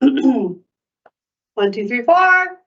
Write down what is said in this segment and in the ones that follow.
1, 2, 3, 4.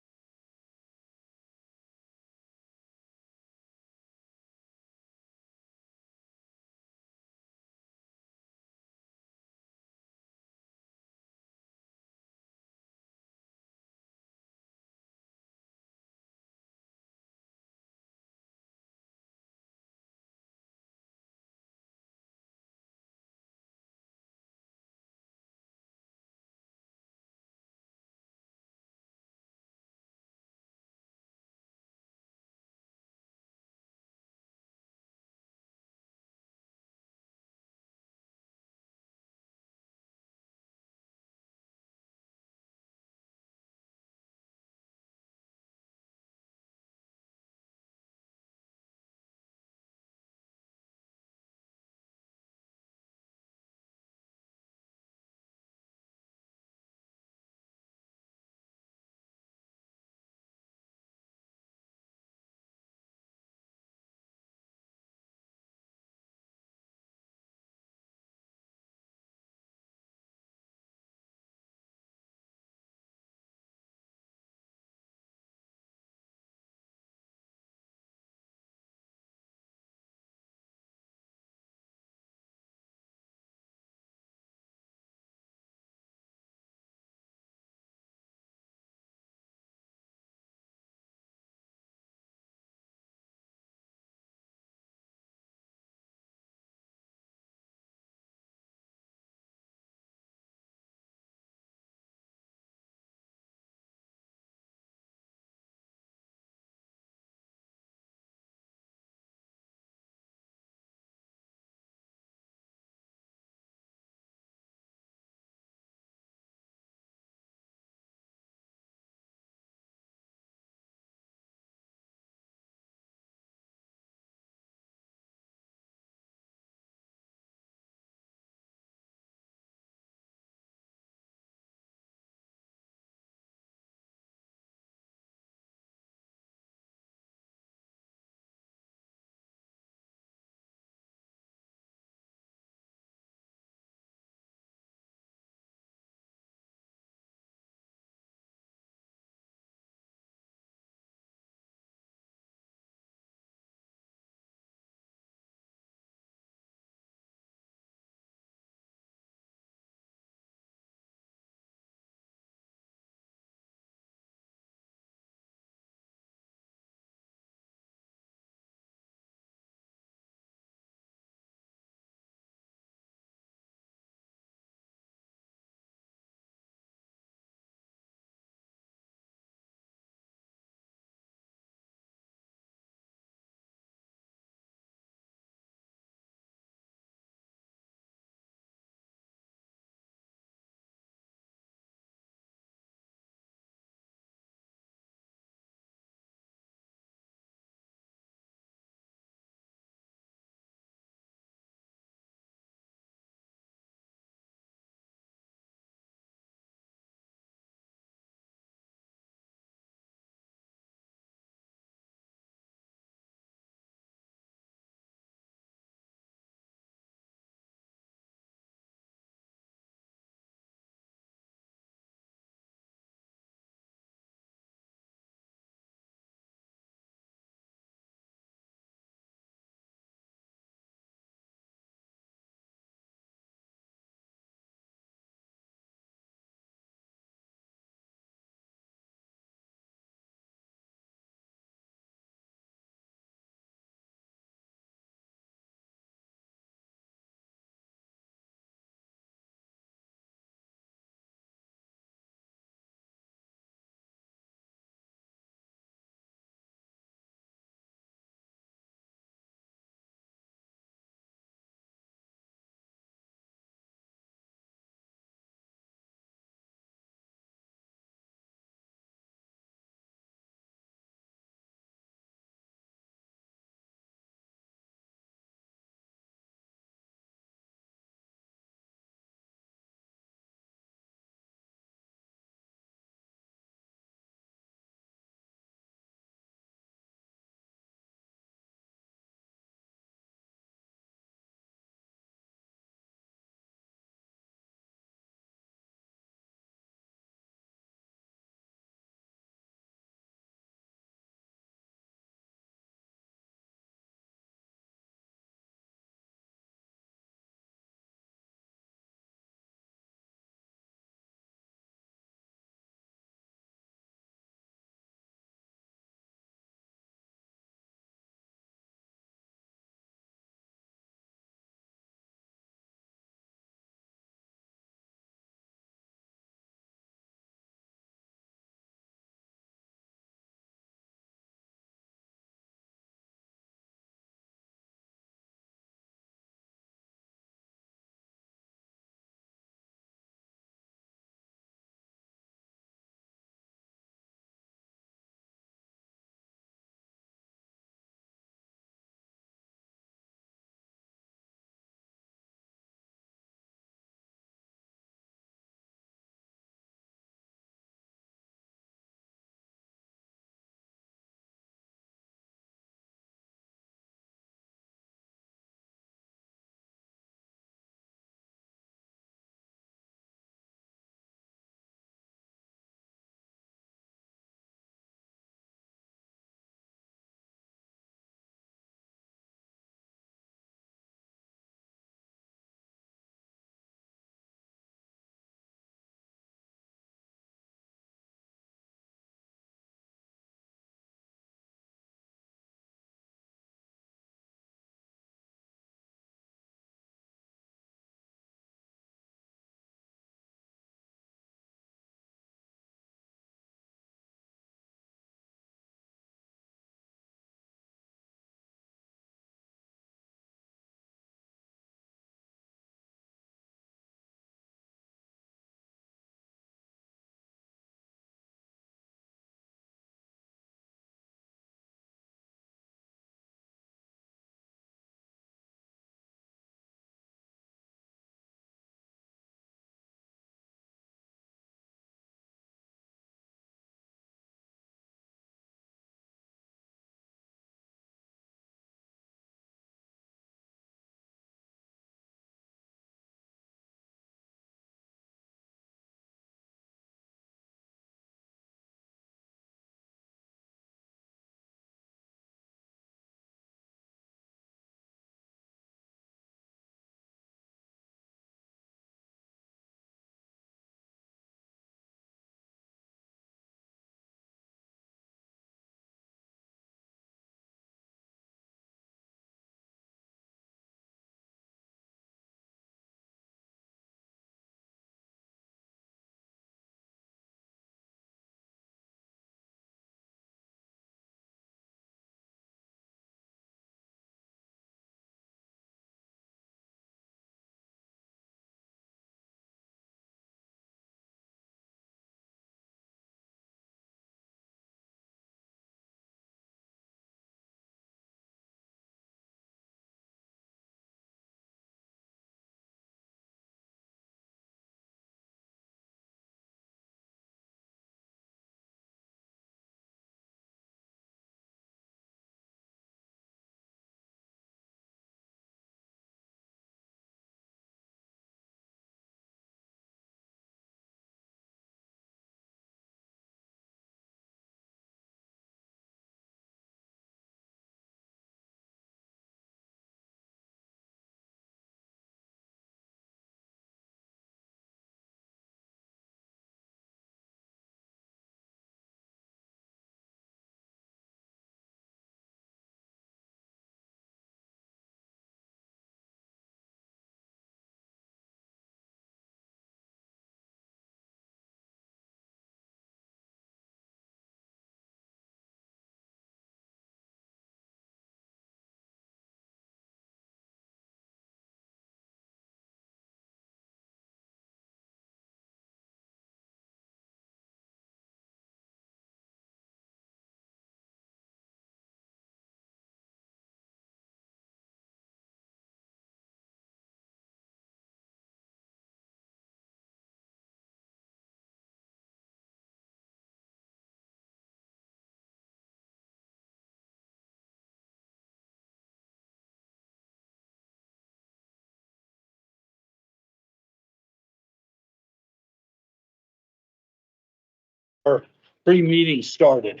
Our pre-meeting started.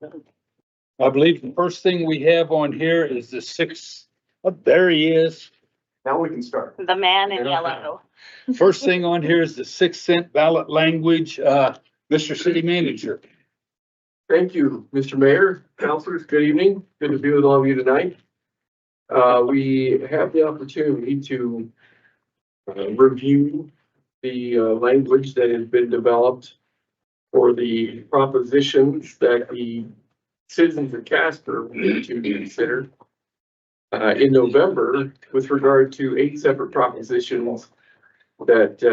I believe the first thing we have on here is the six, oh, there he is. Now we can start. The man in yellow. First thing on here is the 6 cent ballot language, Mr. City Manager. Thank you, Mr. Mayor, councilors, good evening. Good to be with all of you tonight. We have the opportunity to review the language that has been developed for the propositions that the citizens of Casper need to consider in November with regard to 8 separate propositions that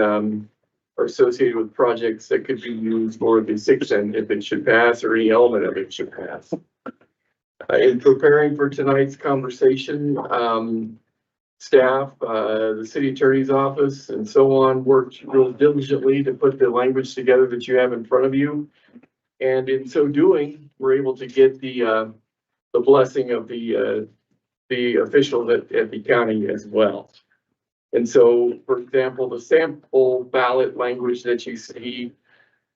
are associated with projects that could be used for the 6 cent if it should pass or any element of it should pass. In preparing for tonight's conversation, staff, the city attorney's office and so on worked real diligently to put the language together that you have in front of you. And in so doing, we're able to get the blessing of the officials at the county as well. And so, for example, the sample ballot language that you see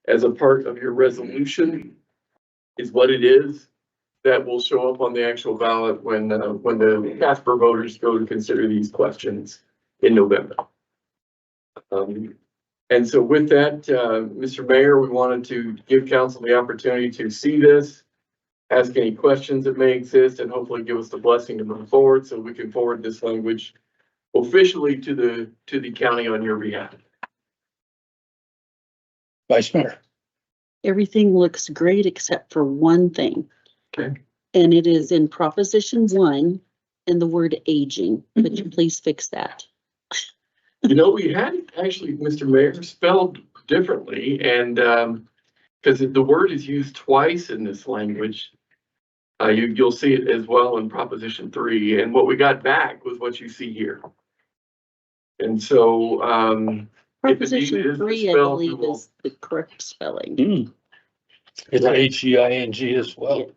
as a part of your resolution is what it is that will show up on the actual ballot when the Casper voters go to consider these questions in November. And so with that, Mr. Mayor, we wanted to give council the opportunity to see this, ask any questions that may exist, and hopefully give us the blessing to move forward so we can forward this language officially to the county on your behalf. Vice Mayor. Everything looks great except for one thing. Okay. And it is in Proposition 1 and the word aging. Could you please fix that? You know, we had it actually, Mr. Mayor, spelled differently, and because the word is used twice in this language. You'll see it as well in Proposition 3, and what we got back was what you see here. And so, Proposition 3, I spelled, believe, we'll- is the correct spelling. It's HEING as well.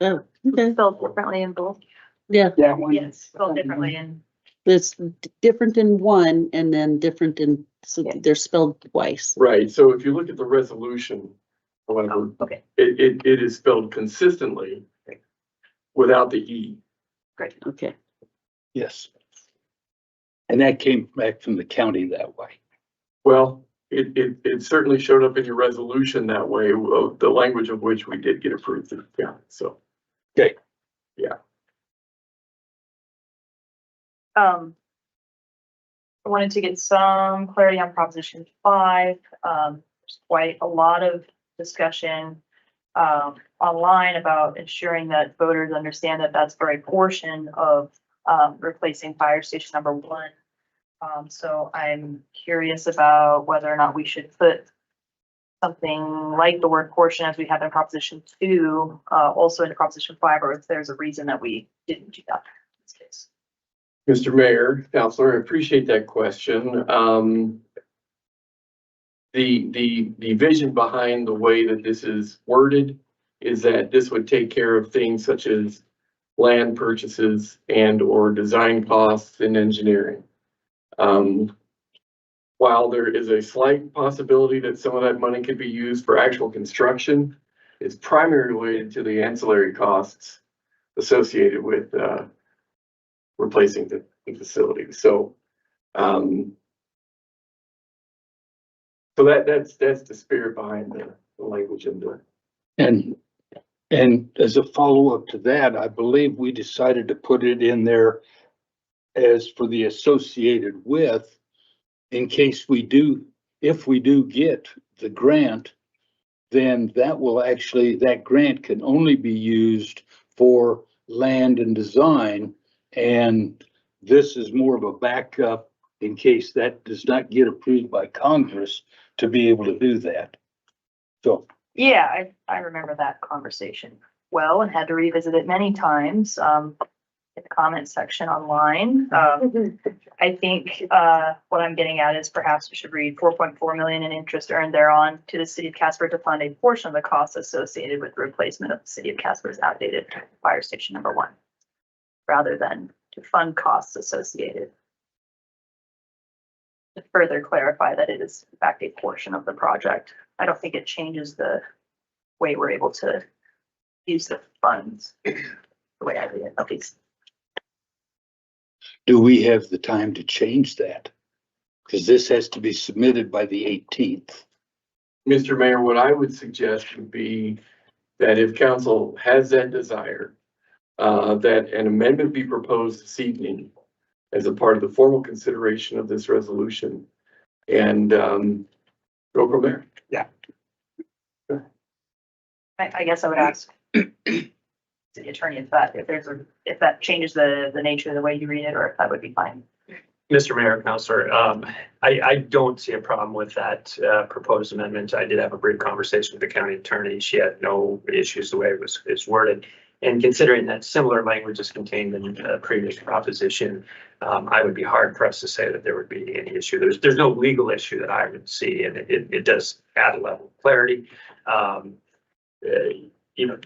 Oh, okay. Spelled differently in both. Yeah, Yes, spelled differently in. it's different in one and then different in, so Yeah. they're spelled twice. Right, so if you look at the resolution, however, Oh, okay, it is spelled consistently without the E. great. Okay. Yes. And that came back from the county that way. Well, it certainly showed up in your resolution that way, the language of which we did get approved in the county, so. Okay. Yeah. I wanted to get some clarity on Proposition 5. There's quite a lot of discussion online about ensuring that voters understand that that's for a portion of replacing fire station number 1. So I'm curious about whether or not we should put something like the word portion as we have in Proposition 2, also in Proposition 5, or if there's a reason that we didn't do that in this case. Mr. Mayor, Counselor, I appreciate that question. The vision behind the way that this is worded is that this would take care of things such as land purchases and or design costs and engineering. While there is a slight possibility that some of that money could be used for actual construction, it's primarily related to the ancillary costs associated with replacing the facility. So, that's the spirit behind the language in there. And as a follow-up to that, I believe we decided to put it in there as for the associated with, in case if we do get the grant, then that grant can only be used for land and design. And this is more of a backup in case that does not get approved by Congress to be able to do that. So. Yeah, I remember that conversation well and had to revisit it many times in the comment section online. I think what I'm getting at is perhaps we should read 4.4 million in interest earned thereon to the city of Casper to fund a portion of the costs associated with the replacement of the city of Casper's outdated fire station number 1, rather than to fund costs associated. to further clarify that it is in fact a portion of the project. I don't think it changes the way we're able to use the funds, the way I read it, at least. Do we have the time to change that? Because this has to be submitted by the 18th. Mr. Mayor, what I would suggest would be that if council has that desire, that an amendment be proposed this evening as a part of the formal consideration of this resolution, and go from there. I guess I would ask the attorney if that changes the nature of the way you read it, or if that would be fine. Mr. Mayor, Counselor, I don't see a problem with that proposed amendment. I did have a brief conversation with the county attorney. She had no issues the way it's worded. And considering that similar language is contained in the previous proposition, I would be hard pressed to say that there would be any issue. There's no legal issue that I would see, and it does add a level of clarity.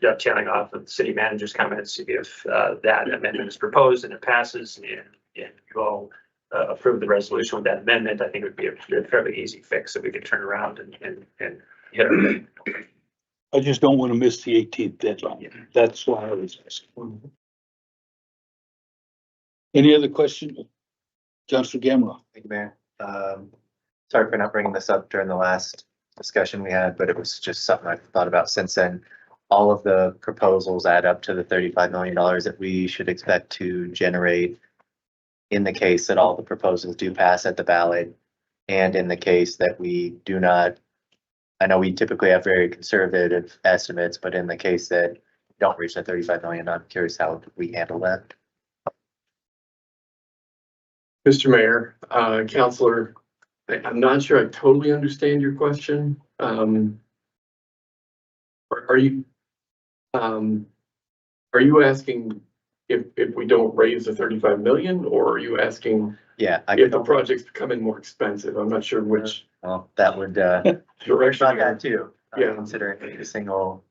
Dovetailing off of the city manager's comments, if that amendment is proposed and it passes and you all approve the resolution with that amendment, I think it would be a fairly easy fix that we could turn around and hit it. I just don't want to miss the 18th deadline. That's why I was asking. Any other questions? Councilor Gamrow? Thank you, Mayor. Sorry for not bringing this up during the last discussion we had, but it was just something I've thought about since then. All of the proposals add up to the $35 million that we should expect to generate in the case that all the proposals do pass at the ballot, and in the case that we do not. I know we typically have very conservative estimates, but in the case that we don't reach that 35 million, I'm curious how we handle that. Mr. Mayor, Counselor, I'm not sure I totally understand your question. Are you asking if we don't raise the 35 million, or are you asking Yeah, if the project's becoming more expensive? I'm not sure which well, that would direction. about that too. Yeah. Considering every single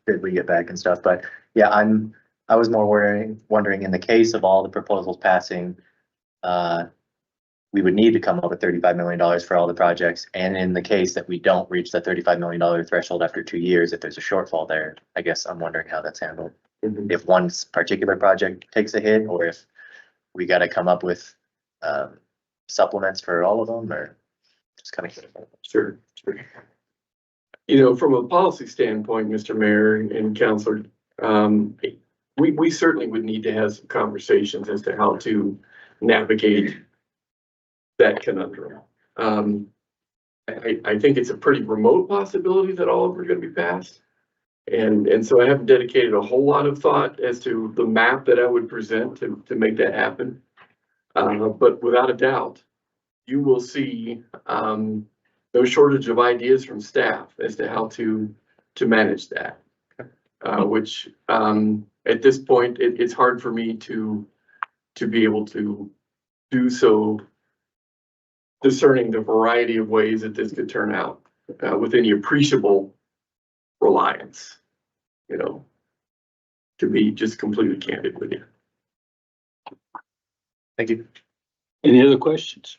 bid we get back and stuff, but yeah, I was more wondering in the case of all the proposals passing, we would need to come up with $35 million for all the projects. And in the case that we don't reach the $35 million threshold after 2 years, if there's a shortfall there, I guess I'm wondering how that's handled. Mhm. If one particular project takes a hit, or if we got to come up with supplements for all of them, or just kind of. Sure. From a policy standpoint, Mr. Mayor and Counselor, we certainly would need to have some conversations as to how to navigate that conundrum. I think it's a pretty remote possibility that all of them are going to be passed. And so I haven't dedicated a whole lot of thought as to the map that I would present to make that happen. But without a doubt, you will see no shortage of ideas from staff as to how to manage that. Which at this point, it's hard for me to be able to do so, discerning the variety of ways that this could turn out with any appreciable reliance, to be just completely candid with you. Thank you. Any other questions?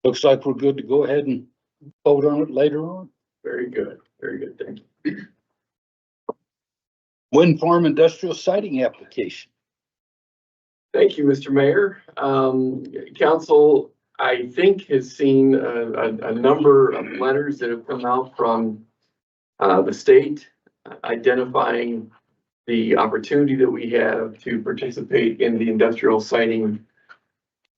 Looks like we're good to go ahead and vote on it later on. Very good, thank you. Wind farm industrial siting application. Thank you, Mr. Mayor. Council, I think, has seen a number of letters that have come out from the state identifying the opportunity that we have to participate in the industrial siting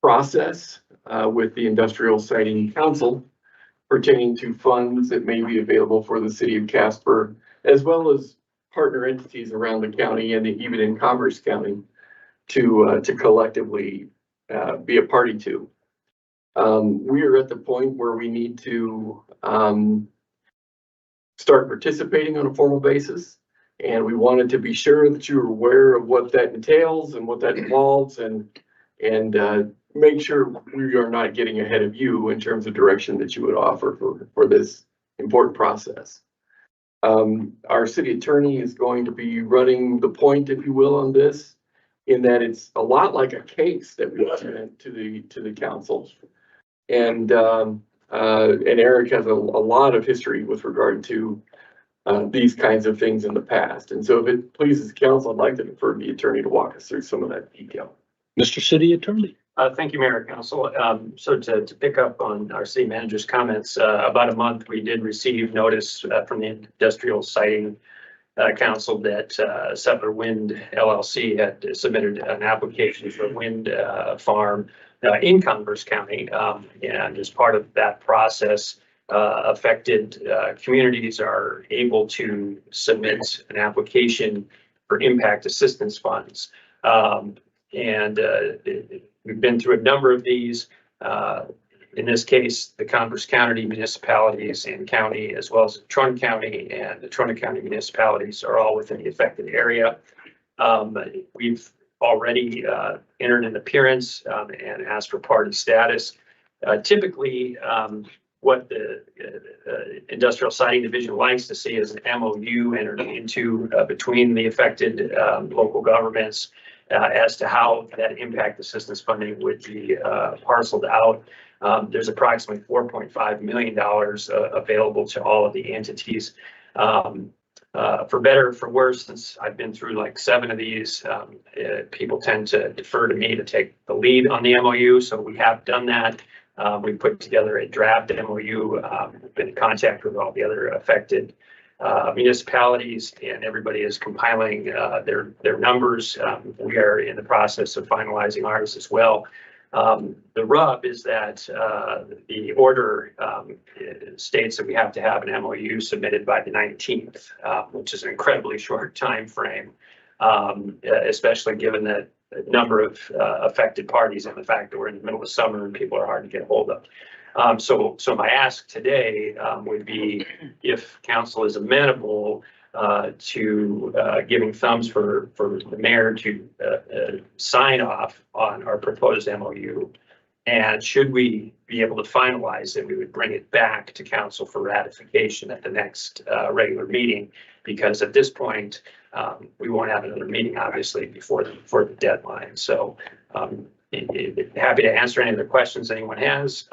process with the Industrial Siting Council pertaining to funds that may be available for the city of Casper, as well as partner entities around the county and even in Commerce County to collectively be a party to. We are at the point where we need to start participating on a formal basis. And we wanted to be sure that you are aware of what that entails and what that involves, and make sure we are not getting ahead of you in terms of direction that you would offer for this important process. Our city attorney is going to be running the point, if you will, on this. in that it's a lot like a case that we present to the council. And Eric has a lot of history with regard to these kinds of things in the past. And so if it pleases council, I'd like to defer to the attorney to walk us through some of that detail. Mr. City Attorney. Thank you, Mayor and Council. So to pick up on our city manager's comments, about a month, we did receive notice from the Industrial Siting Council that Settler Wind LLC had submitted an application for a wind farm in Converse County. And as part of that process, affected communities are able to submit an application for impact assistance funds. We've been through a number of these. In this case, the Converse County municipalities and county, as well as Trumbull County and the Trumbull County municipalities, are all within the affected area. We've already entered an appearance and asked for party status. Typically, what the Industrial Siting Division likes to see is an MOU entered into between the affected local governments as to how that impact assistance funding would be parceled out. There's approximately $4.5 million available to all of the entities. For better or for worse, since I've been through like 7 of these, people tend to defer to me to take the lead on the MOU. So we have done that. We put together a draft MOU. We've been in contact with all the other affected municipalities, and everybody is compiling their numbers. We are in the process of finalizing ours as well. The rub is that the order states that we have to have an MOU submitted by the 19th, which is an incredibly short time frame, especially given that the number of affected parties and the fact that we're in the middle of summer and people are hard to get a hold of. So my ask today would be if council is amenable to giving thumbs for the mayor to sign off on our proposed MOU. And should we be able to finalize it, we would bring it back to council for ratification at the next regular meeting, because at this point, we won't have another meeting, obviously, before the deadline. So happy to answer any other questions anyone has.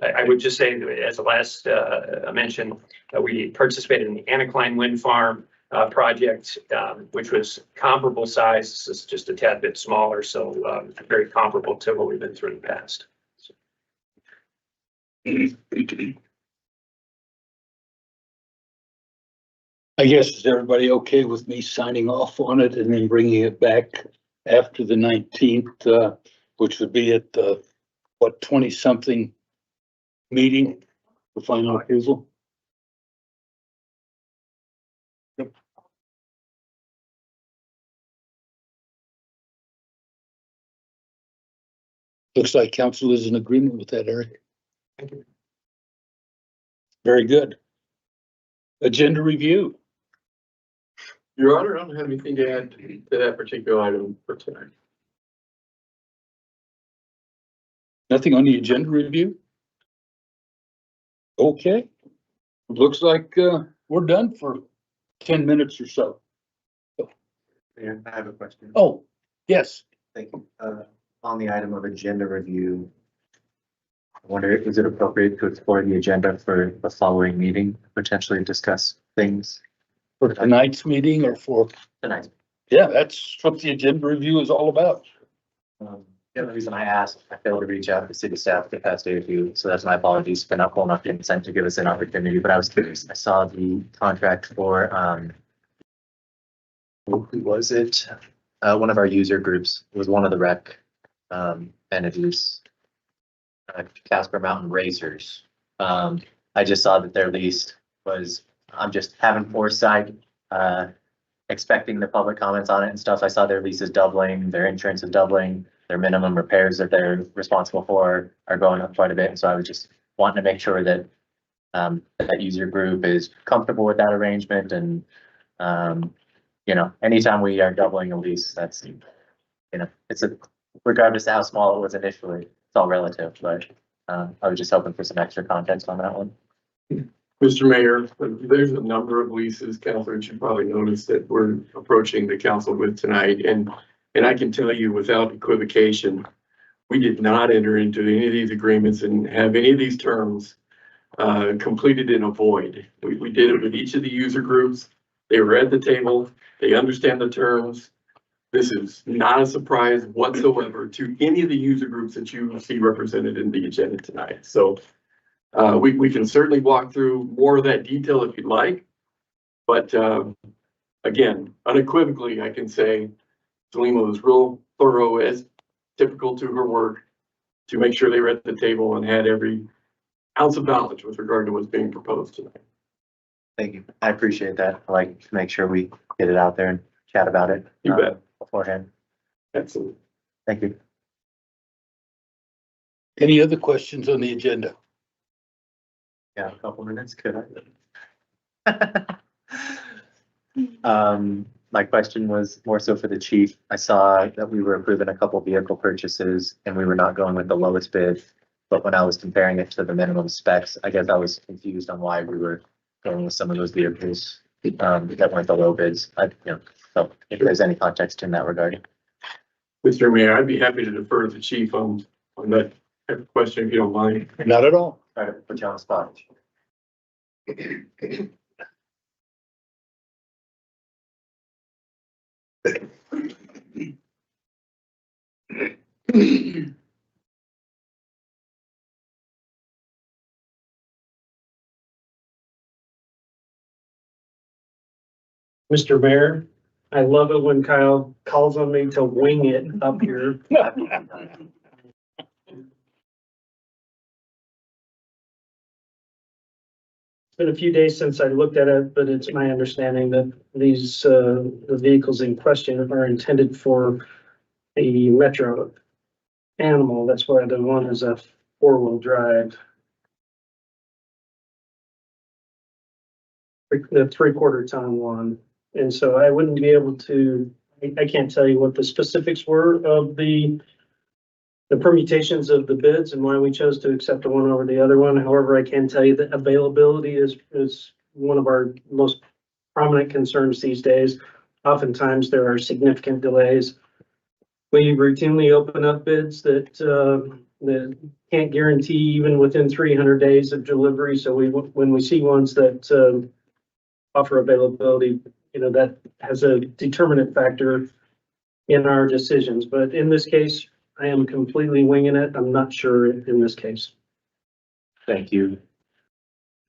I would just say, as a last mention, we participated in the Anacline Wind Farm project, which was comparable size. This is just a tad bit smaller, so very comparable to what we've been through in the past. I guess, is everybody okay with me signing off on it and then bringing it back after the 19th, which would be at the, 20-something meeting for final approval? Yep. Looks like council is in agreement with that, Eric. Thank you. Very good. Agenda review. Your Honor, I don't have anything to add to that particular item for tonight. Nothing on the agenda review? Okay. Looks like we're done for 10 minutes or so. Mayor, I have a question. Oh, yes. Thank you. On the item of agenda review, I wonder, is it appropriate to explore the agenda for the following meeting, potentially discuss things For tonight's meeting or for, tonight? yeah, that's what the agenda review is all about. The other reason I asked, I failed to reach out to city staff the past day or two, so that's my apologies for not pulling up the consent to give us an opportunity, but I was curious. I saw the contract for, who was it? One of our user groups. It was one of the rec entities. Casper Mountain Racers. I just saw that their lease was, I'm just having foresight, expecting the public comments on it and stuff. I saw their lease is doubling, their insurance is doubling, their minimum repairs that they're responsible for are going up quite a bit. And so I was just wanting to make sure that that user group is comfortable with that arrangement. And you know, anytime we are doubling a lease, that's, you know, it's a, regardless of how small it was initially, it's all relative, but I was just hoping for some extra context on that one. Mr. Mayor, there's a number of leases, Councilor, you probably noticed that we're approaching the council with tonight. And And I can tell you without equivocation, we did not enter into any of these agreements and have any of these terms completed in a void. We did it with each of the user groups. They were at the table. They understand the terms. This is not a surprise whatsoever to any of the user groups that you see represented in the agenda tonight. So we can certainly walk through more of that detail if you'd like. But again, unequivocally, I can say Selima was real thorough, as typical to her work, to make sure they were at the table and had every ounce of knowledge with regard to what's being proposed tonight. Thank you. I appreciate that. I like to make sure we get it out there and chat about it. You bet. Beforehand. Excellent. Thank you. Any other questions on the agenda? Yeah, a couple minutes, could I? My question was more so for the chief. I saw that we were approving a couple vehicle purchases and we were not going with the lowest bid. But when I was comparing it to the minimum specs, I guess I was confused on why we were going with some of those vehicles that weren't the low bids. So if there's any context in that regard. Mr. Mayor, I'd be happy to defer to the chief on that question if you don't mind. Not at all. Try to put you on the spot. Mr. Mayor, I love it when Kyle calls on me to wing it up here. It's been a few days since I looked at it, but it's my understanding that these, the vehicles in question are intended for a Metro animal. That's why the one is a four-wheel drive. The three-quarter ton one. And so I wouldn't be able to, I can't tell you what the specifics were of the permutations of the bids and why we chose to accept the one over the other one. However, I can tell you that availability is one of our most prominent concerns these days. Oftentimes there are significant delays. We routinely open up bids that can't guarantee even within 300 days of delivery. So when we see ones that offer availability, that has a determinant factor in our decisions. But in this case, I am completely winging it. I'm not sure in this case. Thank you.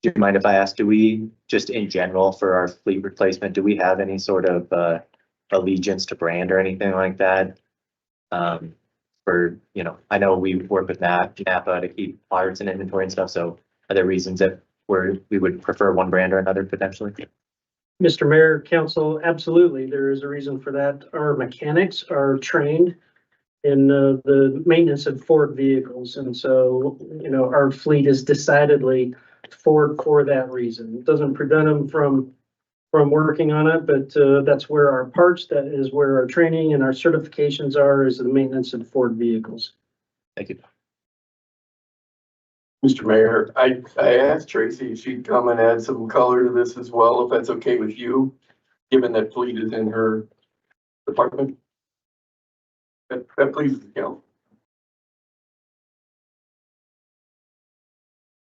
Do you mind if I ask, do we, just in general for our fleet replacement, do we have any sort of allegiance to brand or anything like that? I know we work with Napa to keep parts and inventory and stuff, so are there reasons that we would prefer one brand or another potentially? Mr. Mayor, Council, absolutely. There is a reason for that. Our mechanics are trained in the maintenance of Ford vehicles. And so, our fleet is decidedly Ford for that reason. It doesn't prevent them from working on it, but that's where our parts, that is where our training and our certifications are, is the maintenance of Ford vehicles. Thank you. Mr. Mayor, I asked Tracy if she'd come and add some color to this as well, if that's okay with you, given that fleet is in her department. That pleases the council.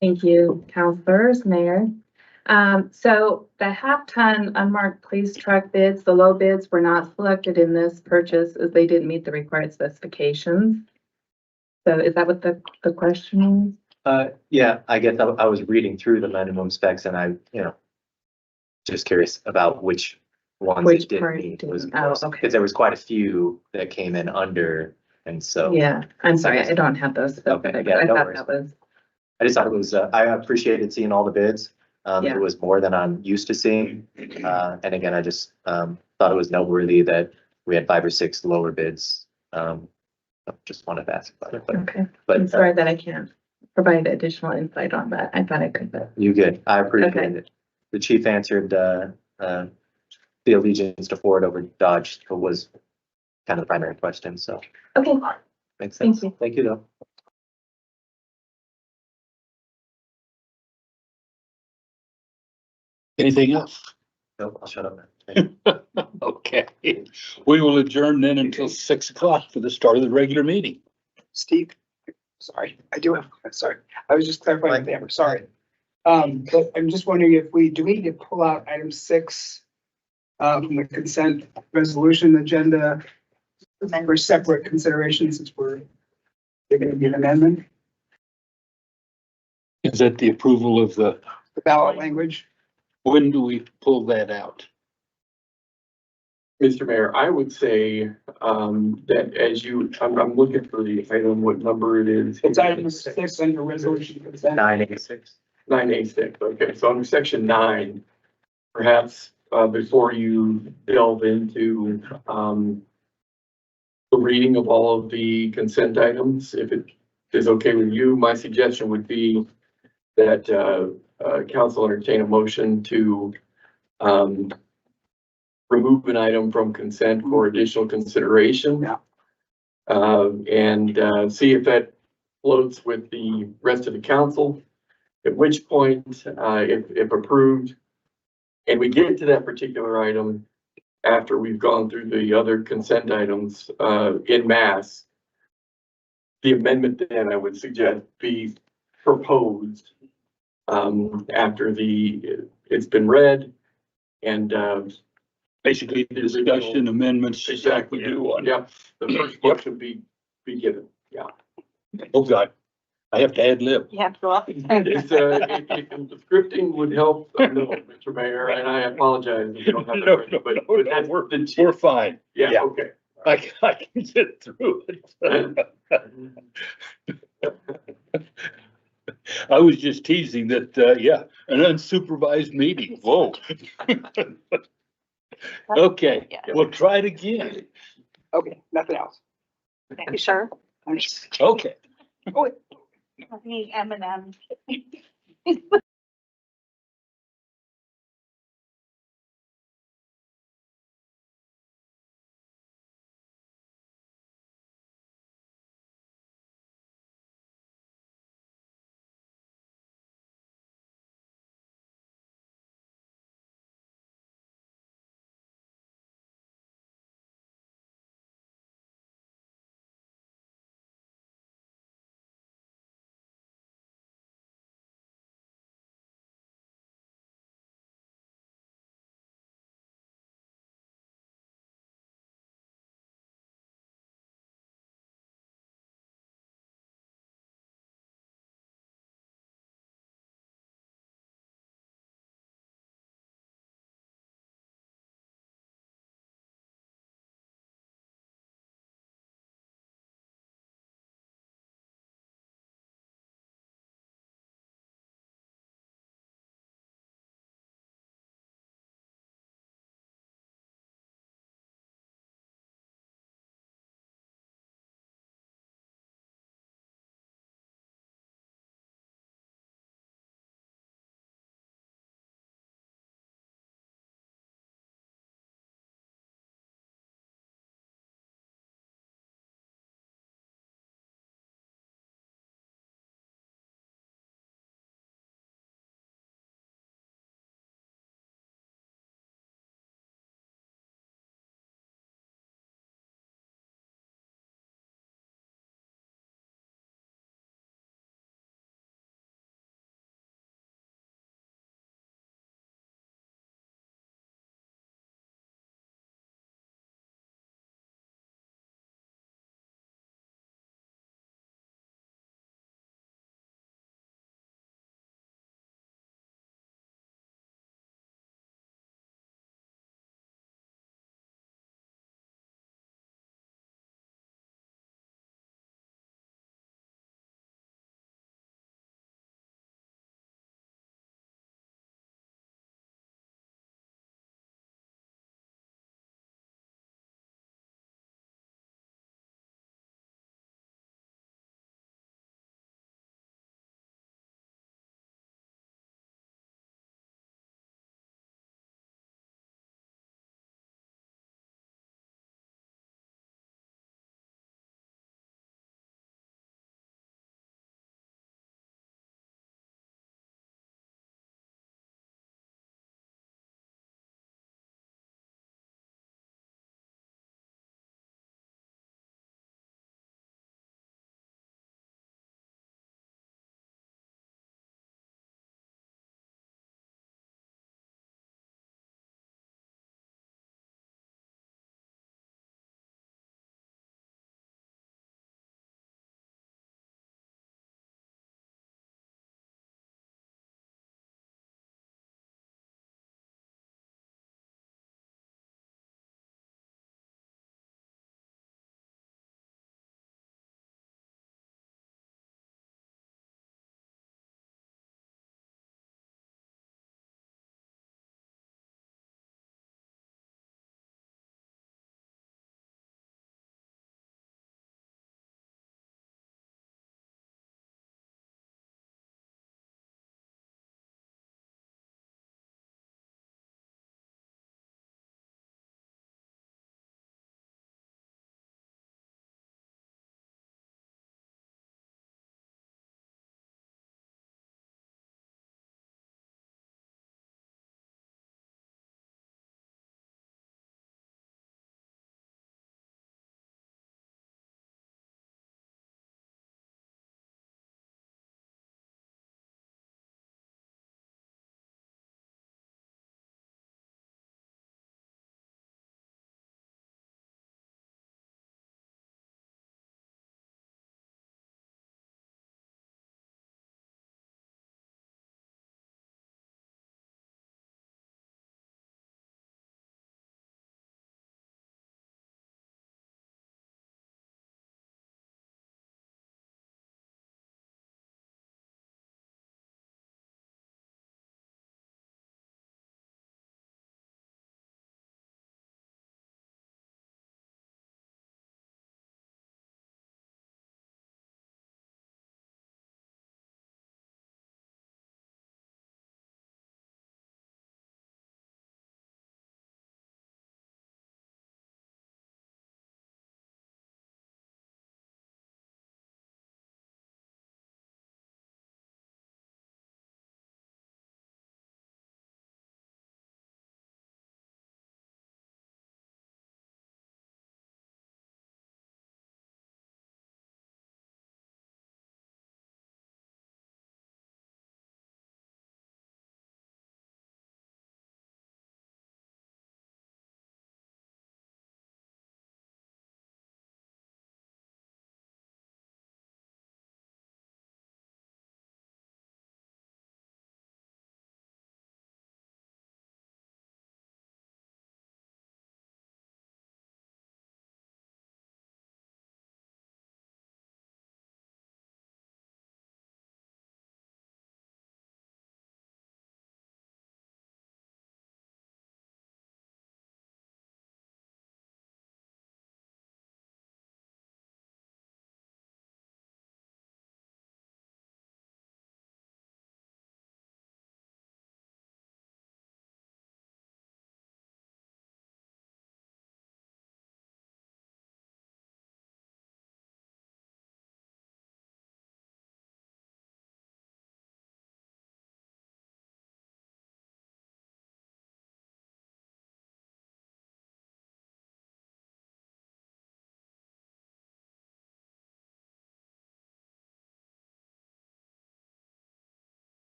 Thank you, councilors, mayor. So the half-ton unmarked police truck bids, the low bids were not selected in this purchase as they didn't meet the required specifications. So is that what the question is? Yeah, I guess I was reading through the minimum specs and I, just curious about which ones Which it didn't part meet. didn't- oh, okay. Because there was quite a few that came in under, and so. Yeah, I'm sorry, I don't have those. Okay, specifics. yeah, I no thought worries. that was, I just thought it was, I appreciated seeing all the bids. Yeah. It was more than I'm used to seeing. And again, I just thought it was noteworthy that we had 5 or 6 lower bids. Just wanted to ask about it, okay. but I'm sorry that I can't provide additional insight on that. I thought I could, but you good. I appreciate Okay. it. The chief answered the allegiance to Ford over Dodge was kind of the primary question, so okay, makes Thank sense. you. Thank you though. Anything else? Nope, I'll shut up now. Okay, we will adjourn then until 6 o'clock for the start of the regular meeting. Steve, sorry, sorry, I was just clarifying with Amber, sorry. But I'm just wondering if do we need to pull out item 6 from the consent resolution agenda for separate consideration since we're going to be an amendment, Is that the approval of the ballot language? when do we pull that out? Mr. Mayor, I would say, that I'm looking for the item, what number it is. It's item 6 under resolution consent. 986. 986, okay, so under section 9, perhaps, before you delve into, the reading of all of the consent items, if it is okay with you, my suggestion would be that, council entertain a motion to, remove an item from consent for additional consideration. Yeah. And see if that floats with the rest of the council. At which point, if approved, and we get to that particular item after we've gone through the other consent items, in mass, the amendment then I would suggest be proposed, after it's been read and, Basically, the discussion amendments, just like we do on. Yep, the first one should be given, yeah. Oh, God, I have to ad lib. You have to go up. It's, if the scripting would help, no, Mr. Mayor, and I apologize if you don't have No, it, no, but no, that's we're the, We're fine. yeah, yeah. okay. I can get through it. I was just teasing that, yeah, an unsupervised meeting. Whoa. Okay, Yeah. we'll try it again. Okay, nothing else. You sure? I'm just. Okay. Me, M&M.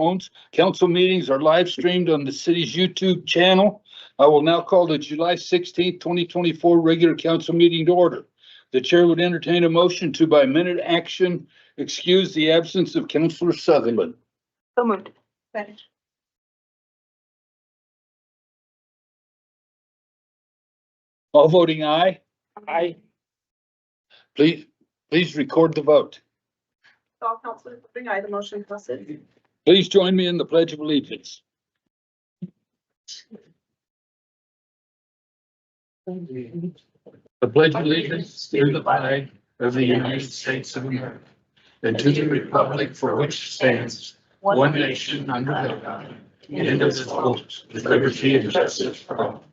telephones. Council meetings are live streamed on the city's YouTube channel. I will now call the July 16th, 2024 regular council meeting to order. The chair would entertain a motion to by minute action excuse the absence of Councilor Sutherland. So moved. Second. All voting aye. Aye. Please record the vote. All councilors voting aye, the motion passes. Please join me in the Pledge of Allegiance. The Pledge of Allegiance to the flag of the United States of America and to the republic for which it stands, one nation under God, indivisible, with liberty and justice for all.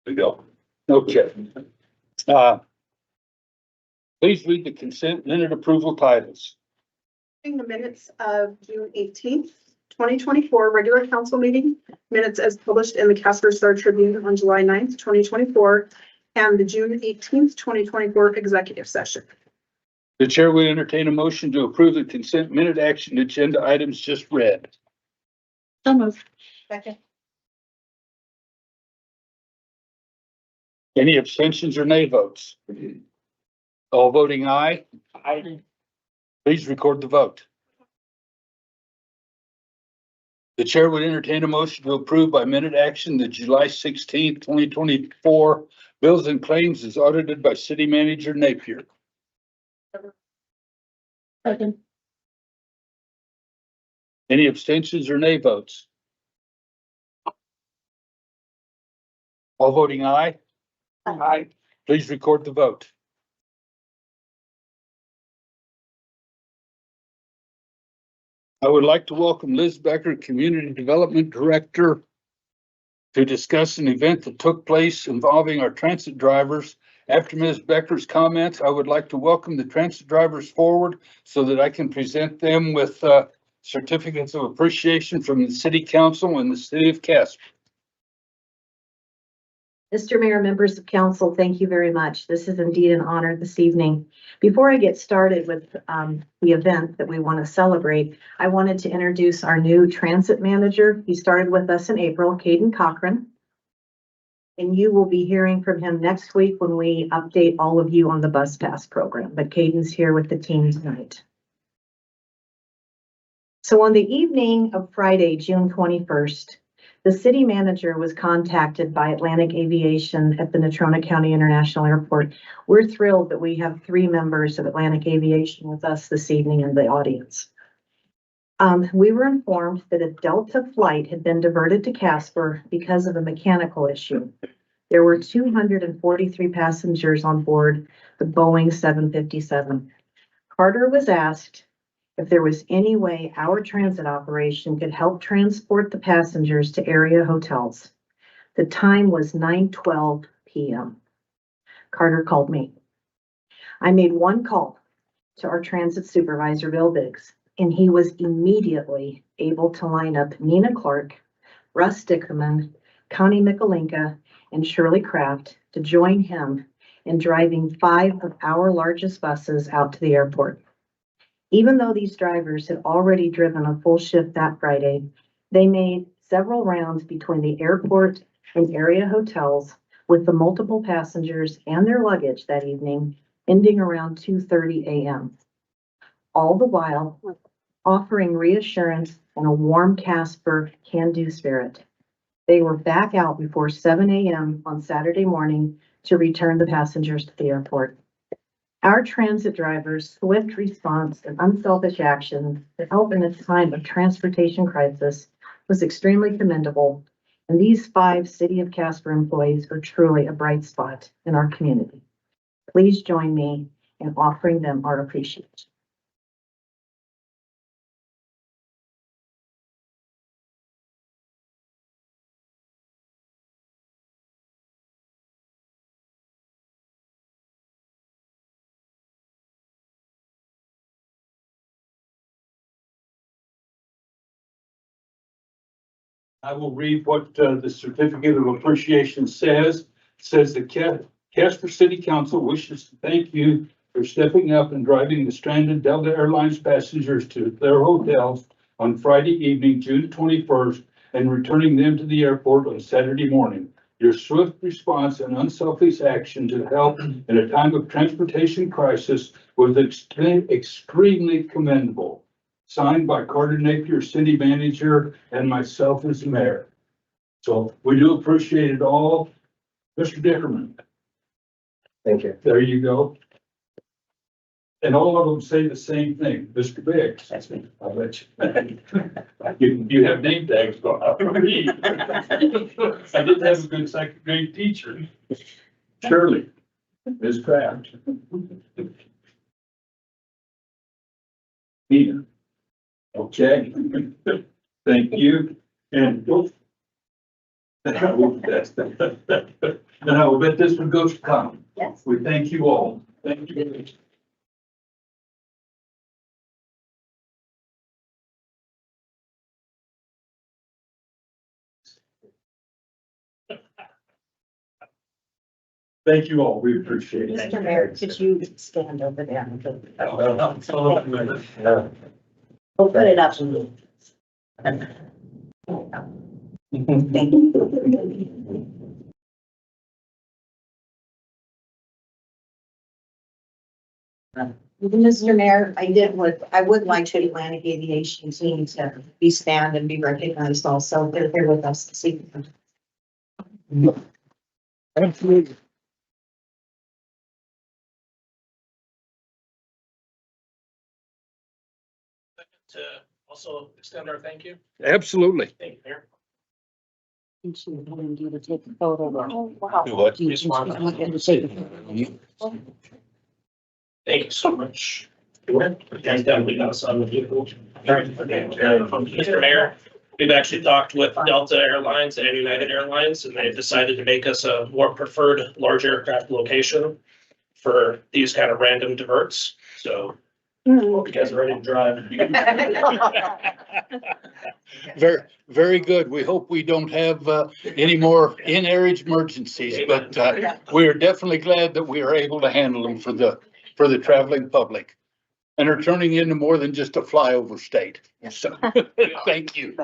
There we go. Okay. Please read the consent minute approval titles. The minutes of June 18th, 2024 regular council meeting minutes as published in the Casper Star Tribune on July 9th, 2024, and the June 18th, 2024 executive session. The chair will entertain a motion to approve the consent minute action agenda items just read. So moved. Second. Any abstentions or nay votes? All voting aye. Aye. Please record the vote. The chair would entertain a motion to approve by minute action the July 16th, 2024 bills and claims as audited by City Manager Napier. Second. Any abstentions or nay votes? All voting aye. Aye. Please record the vote. I would like to welcome Liz Becker, Community Development Director, to discuss an event that took place involving our transit drivers. After Ms. Becker's comments, I would like to welcome the transit drivers forward so that I can present them with certificates of appreciation from the City Council and the City of Casper. Mr. Mayor, members of council, thank you very much. This is indeed an honor this evening. Before I get started with the event that we want to celebrate, I wanted to introduce our new transit manager. He started with us in April, Caden Cochran. And you will be hearing from him next week when we update all of you on the bus pass program. But Caden's here with the team tonight. So on the evening of Friday, June 21st, the city manager was contacted by Atlantic Aviation at the Natrona County International Airport. We're thrilled that we have 3 members of Atlantic Aviation with us this evening in the audience. We were informed that a Delta flight had been diverted to Casper because of a mechanical issue. There were 243 passengers on board the Boeing 757. Carter was asked if there was any way our transit operation could help transport the passengers to area hotels. The time was 9:12 p.m. Carter called me. I made one call to our transit supervisor, Bill Biggs, and he was immediately able to line up Nina Clark, Russ Dickerman, Connie Mikalinka, and Shirley Kraft to join him in driving 5 of our largest buses out to the airport. Even though these drivers had already driven a full shift that Friday, they made several rounds between the airport and area hotels with the multiple passengers and their luggage that evening, ending around 2:30 a.m. All the while offering reassurance and a warm Casper can-do spirit. They were back out before 7 a.m. on Saturday morning to return the passengers to the airport. Our transit drivers' swift response and unselfish action to help in a time of transportation crisis was extremely commendable, and these 5 City of Casper employees are truly a bright spot in our community. Please join me in offering them our appreciation. I will read what the certificate of appreciation says. Says the Casper City Council wishes to thank you for stepping up and driving the stranded Delta Airlines passengers to their hotels on Friday evening, June 21st, and returning them to the airport on Saturday morning. Your swift response and unselfish action to help in a time of transportation crisis was extremely commendable. Signed by Carter Napier, City Manager, and myself as Mayor. So we do appreciate it all. Mr. Dickerman, Thank you. there you go. And all of them say the same thing, Mr. Biggs. That's me. I'll let you. You have name tags going up. I did have a good second grade teacher. Shirley, Ms. Kraft. Nina. Okay, thank you. And I will bet this one goes to Tom. Yes. We thank you all. Thank you. Thank you all. We appreciate it. Mr. Mayor, could you stand over there? We'll put it up. Thank you. Mr. Mayor, I would like the Atlantic Aviation team to be stand and be recognized also. They're here with us this evening. Absolutely. To also extend our thank you. Absolutely. Thank you, Mayor. And she wanted you to take a photo. Oh, wow. Do what? Do you just want to take a Thank you so much. You guys definitely got us on the vehicle. Mr. Mayor, we've actually talked with Delta Airlines and United Airlines, and they've decided to make us a more preferred large aircraft location for these kind of random diverts. So hope you guys are ready to drive. Very, very good. We hope we don't have any more in-air emergencies, but we are definitely glad that we are able to handle them for the traveling public. And are turning into more than just a flyover state. So, thank you.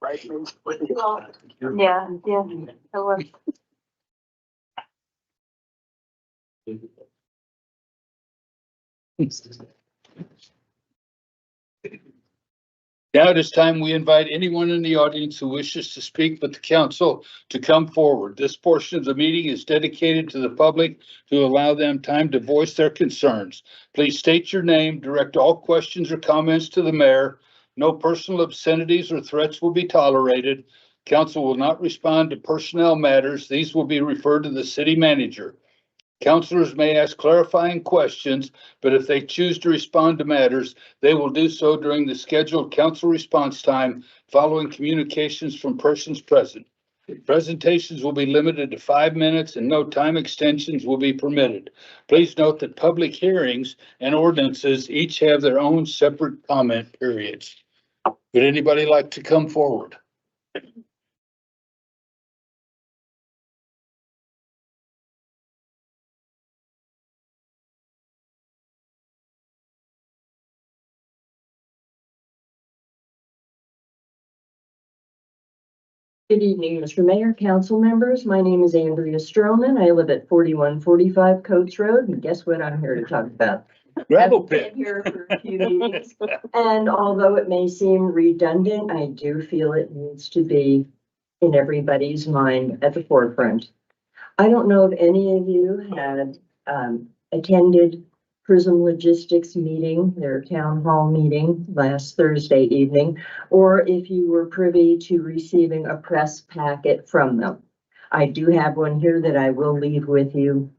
Right. Yeah, yeah. Now it is time we invite anyone in the audience who wishes to speak with the council to come forward. This portion of the meeting is dedicated to the public to allow them time to voice their concerns. Please state your name, direct all questions or comments to the mayor. No personal obscenities or threats will be tolerated. Council will not respond to personnel matters. These will be referred to the city manager. Councilors may ask clarifying questions, but if they choose to respond to matters, they will do so during the scheduled council response time following communications from persons present. Presentations will be limited to 5 minutes and no time extensions will be permitted. Please note that public hearings and ordinances each have their own separate comment periods. Would anybody like to come forward? Good evening, Mr. Mayor, council members. My name is Andrea Stroman. I live at 4145 Coates Road, and guess what I'm here to talk about? Gravel I've pit. been here for a few meetings, and although it may seem redundant, I do feel it needs to be in everybody's mind at the forefront. I don't know if any of you had attended Prism Logistics meeting, their town hall meeting last Thursday evening, or if you were privy to receiving a press packet from them. I do have one here that I will leave with you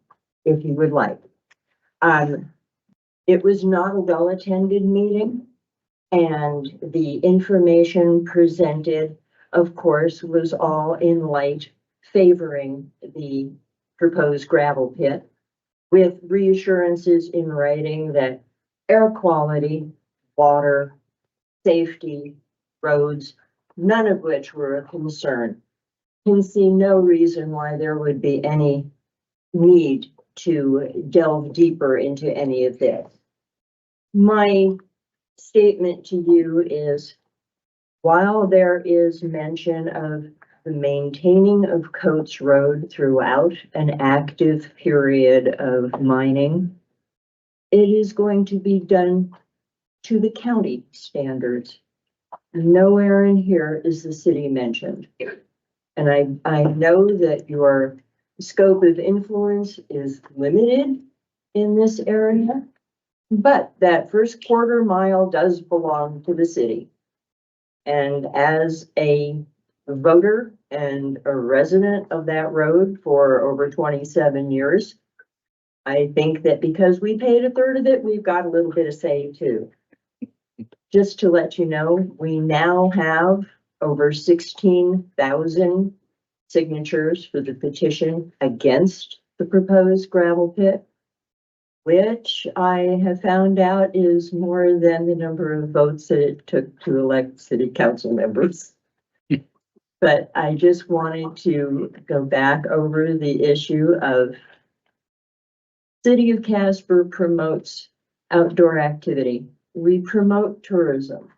if you would like. It was not a well-attended meeting, and the information presented, of course, was all in light favoring the proposed gravel pit, with reassurances in writing that air quality, water, safety, roads, none of which were a concern. can see no reason why there would be any need to delve deeper into any of this. My statement to you is, while there is mention of the maintaining of Coates Road throughout an active period of mining, it is going to be done to the county standards. Nowhere in here is the city mentioned. And I know that your scope of influence is limited in this area, but that first quarter mile does belong to the city. And as a voter and a resident of that road for over 27 years, I think that because we paid a third of it, we've got a little bit of say too. Just to let you know, we now have over 16,000 signatures for the petition against the proposed gravel pit, which I have found out is more than the number of votes that it took to elect city council members. But I just wanted to go back over the issue of City of Casper promotes outdoor activity. We promote tourism.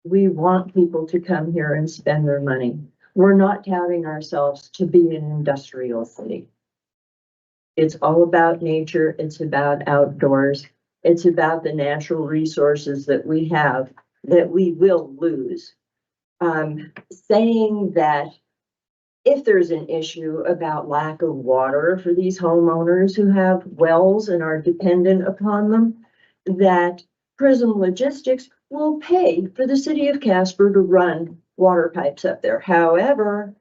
We want people to come here and spend their money. We're not touting ourselves to be an industrial city. It's all about nature. It's about outdoors. It's about the natural resources that we have that we will lose. Saying that if there's an issue about lack of water for these homeowners who have wells and are dependent upon them, that Prism Logistics will pay for the city of Casper to run water pipes up there. However,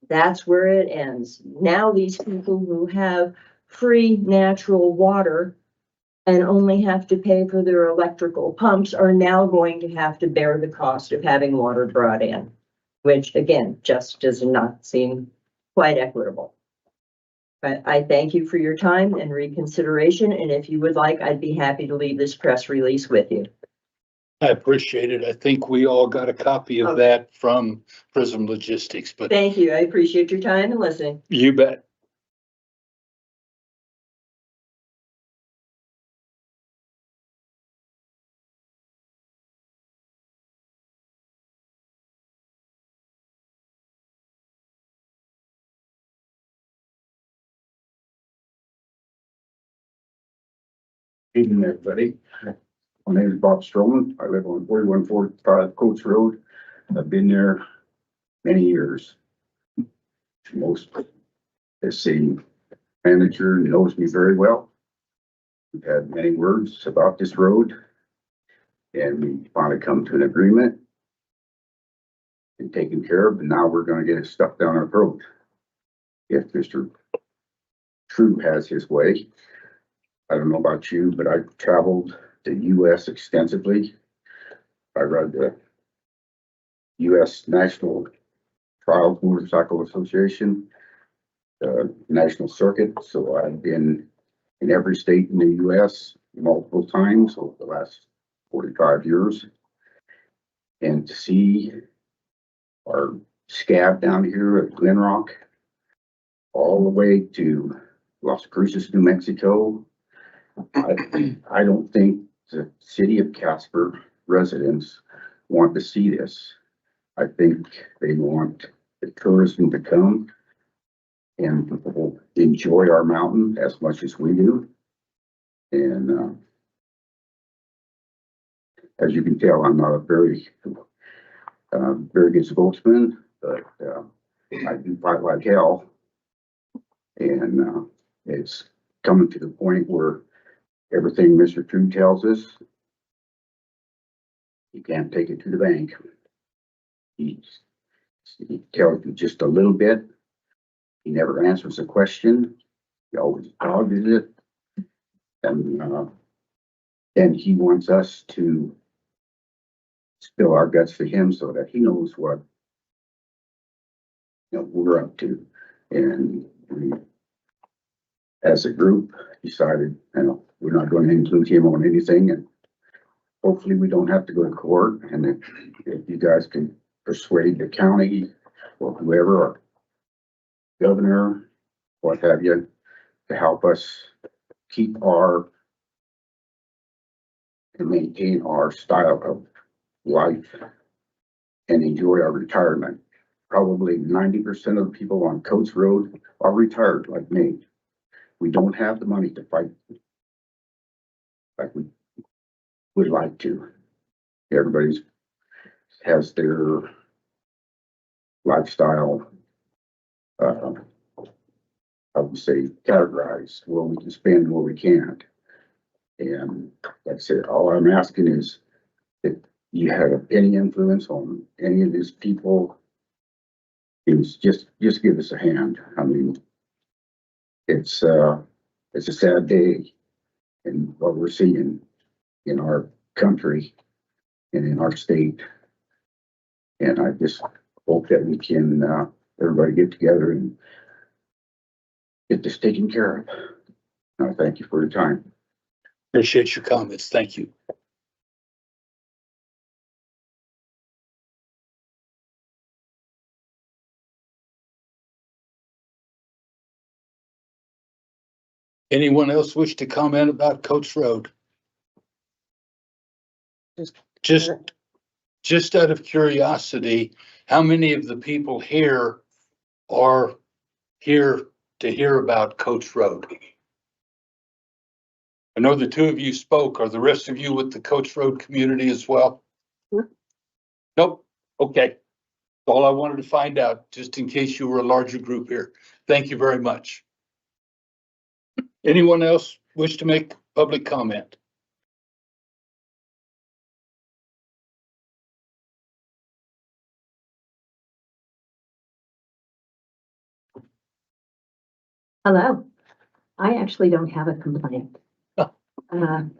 that's where it ends. Now these people who have free natural water and only have to pay for their electrical pumps are now going to have to bear the cost of having water brought in, which again, just does not seem quite equitable. But I thank you for your time and reconsideration. And if you would like, I'd be happy to leave this press release with you. I appreciate it. I think we all got a copy of that from Prism Logistics, but Thank you. I appreciate your time and listening. you bet. Evening, everybody. My name is Bob Stroman. I live on 4145 Coates Road. I've been there many years. Most, the city manager knows me very well. We've had many words about this road. And we finally come to an agreement and taken care of, and now we're gonna get it stuck down our throat. If Mr. True has his way. I don't know about you, but I've traveled the US extensively. I run the US National Trials Motorcycle Association, National Circuit. So I've been in every state in the US multiple times over the last 45 years. And to see our scab down here at Glen Rock, all the way to Las Cruces, New Mexico, I don't think the city of Casper residents want to see this. I think they want the tourism to come and people enjoy our mountain as much as we do. And as you can tell, I'm not a very good spokesman, but I do fight like hell. And it's coming to the point where everything Mr. True tells us, you can't take it to the bank. He tells you just a little bit. He never answers a question. He always dodges it. And he wants us to spill our guts to him so that he knows what we're up to. And we, as a group, decided, we're not going to include him on anything, and hopefully we don't have to go to court. And if you guys can persuade the county or whoever, or governor, what have you, to help us keep our and maintain our style of life and enjoy our retirement. Probably 90% of the people on Coates Road are retired like me. We don't have the money to fight like we would like to. Everybody's has their lifestyle, I would say, categorized where we can spend and where we can't. And that's it. All I'm asking is if you have any influence on any of these people, is just give us a hand. I mean, it's a sad day in what we're seeing in our country and in our state. And I just hope that we can, everybody get together and get this taken care of. And I thank you for your time. Appreciate your comments. Thank you. Anyone else wish to comment about Coates Road? Just out of curiosity, how many of the people here are here to hear about Coates Road? I know the two of you spoke. Are the rest of you with the Coates Road community as well? Nope. Okay. That's all I wanted to find out, just in case you were a larger group here. Thank you very much. Anyone else wish to make public comment? Hello. I actually don't have a complaint,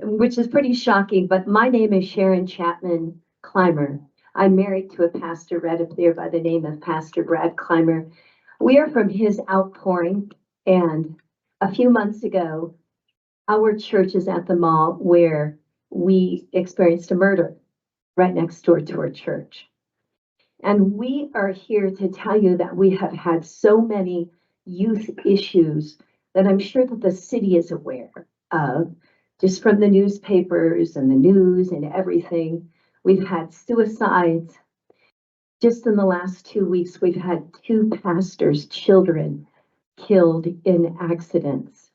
which is pretty shocking, but my name is Sharon Chapman Clymer. I'm married to a pastor right up there by the name of Pastor Brad Clymer. We are from his outpouring, and a few months ago, our church is at the mall where we experienced a murder right next door to our church. And we are here to tell you that we have had so many youth issues that I'm sure that the city is aware of, just from the newspapers and the news and everything. We've had suicides. Just in the last 2 weeks, we've had 2 pastors' children killed in accidents.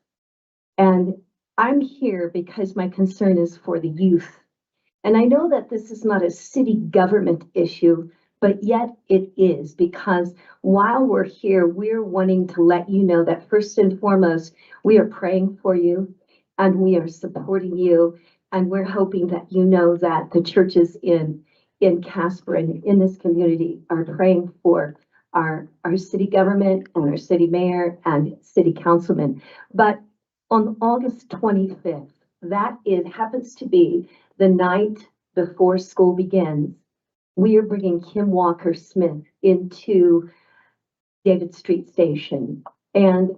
And I'm here because my concern is for the youth. And I know that this is not a city government issue, but yet it is, because while we're here, we're wanting to let you know that first and foremost, we are praying for you and we are supporting you. And we're hoping that you know that the churches in Casper and in this community are praying for our city government and our city mayor and city councilman. But on August 25th, happens to be the night before school begins, we are bringing Kim Walker Smith into David Street Station. And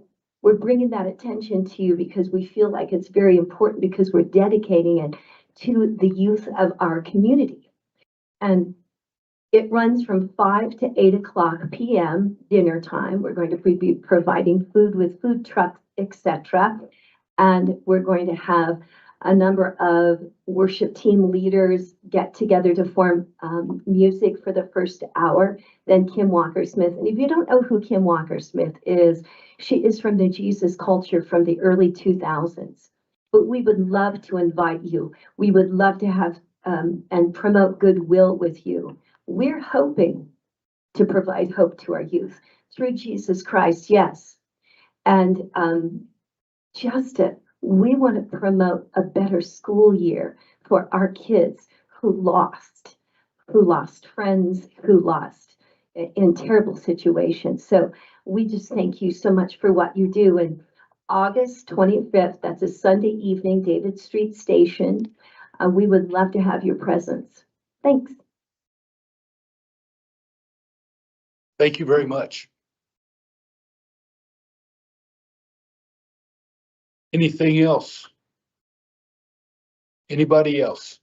we're bringing that attention to you because we feel like it's very important, because we're dedicating it to the youth of our community. And it runs from 5 to 8 o'clock p.m. dinner time. We're going to be providing food with food trucks, etc. And we're going to have a number of worship team leaders get together to form music for the first hour. Then Kim Walker Smith. And if you don't know who Kim Walker Smith is, she is from the Jesus culture from the early 2000s. But we would love to invite you. We would love to have and promote goodwill with you. We're hoping to provide hope to our youth through Jesus Christ, yes. And we want to promote a better school year for our kids who lost friends, who lost in terrible situations. So we just thank you so much for what you do. And August 25th, that's a Sunday evening, David Street Station. We would love to have your presence. Thanks. Thank you very much. Anything else? Anybody else?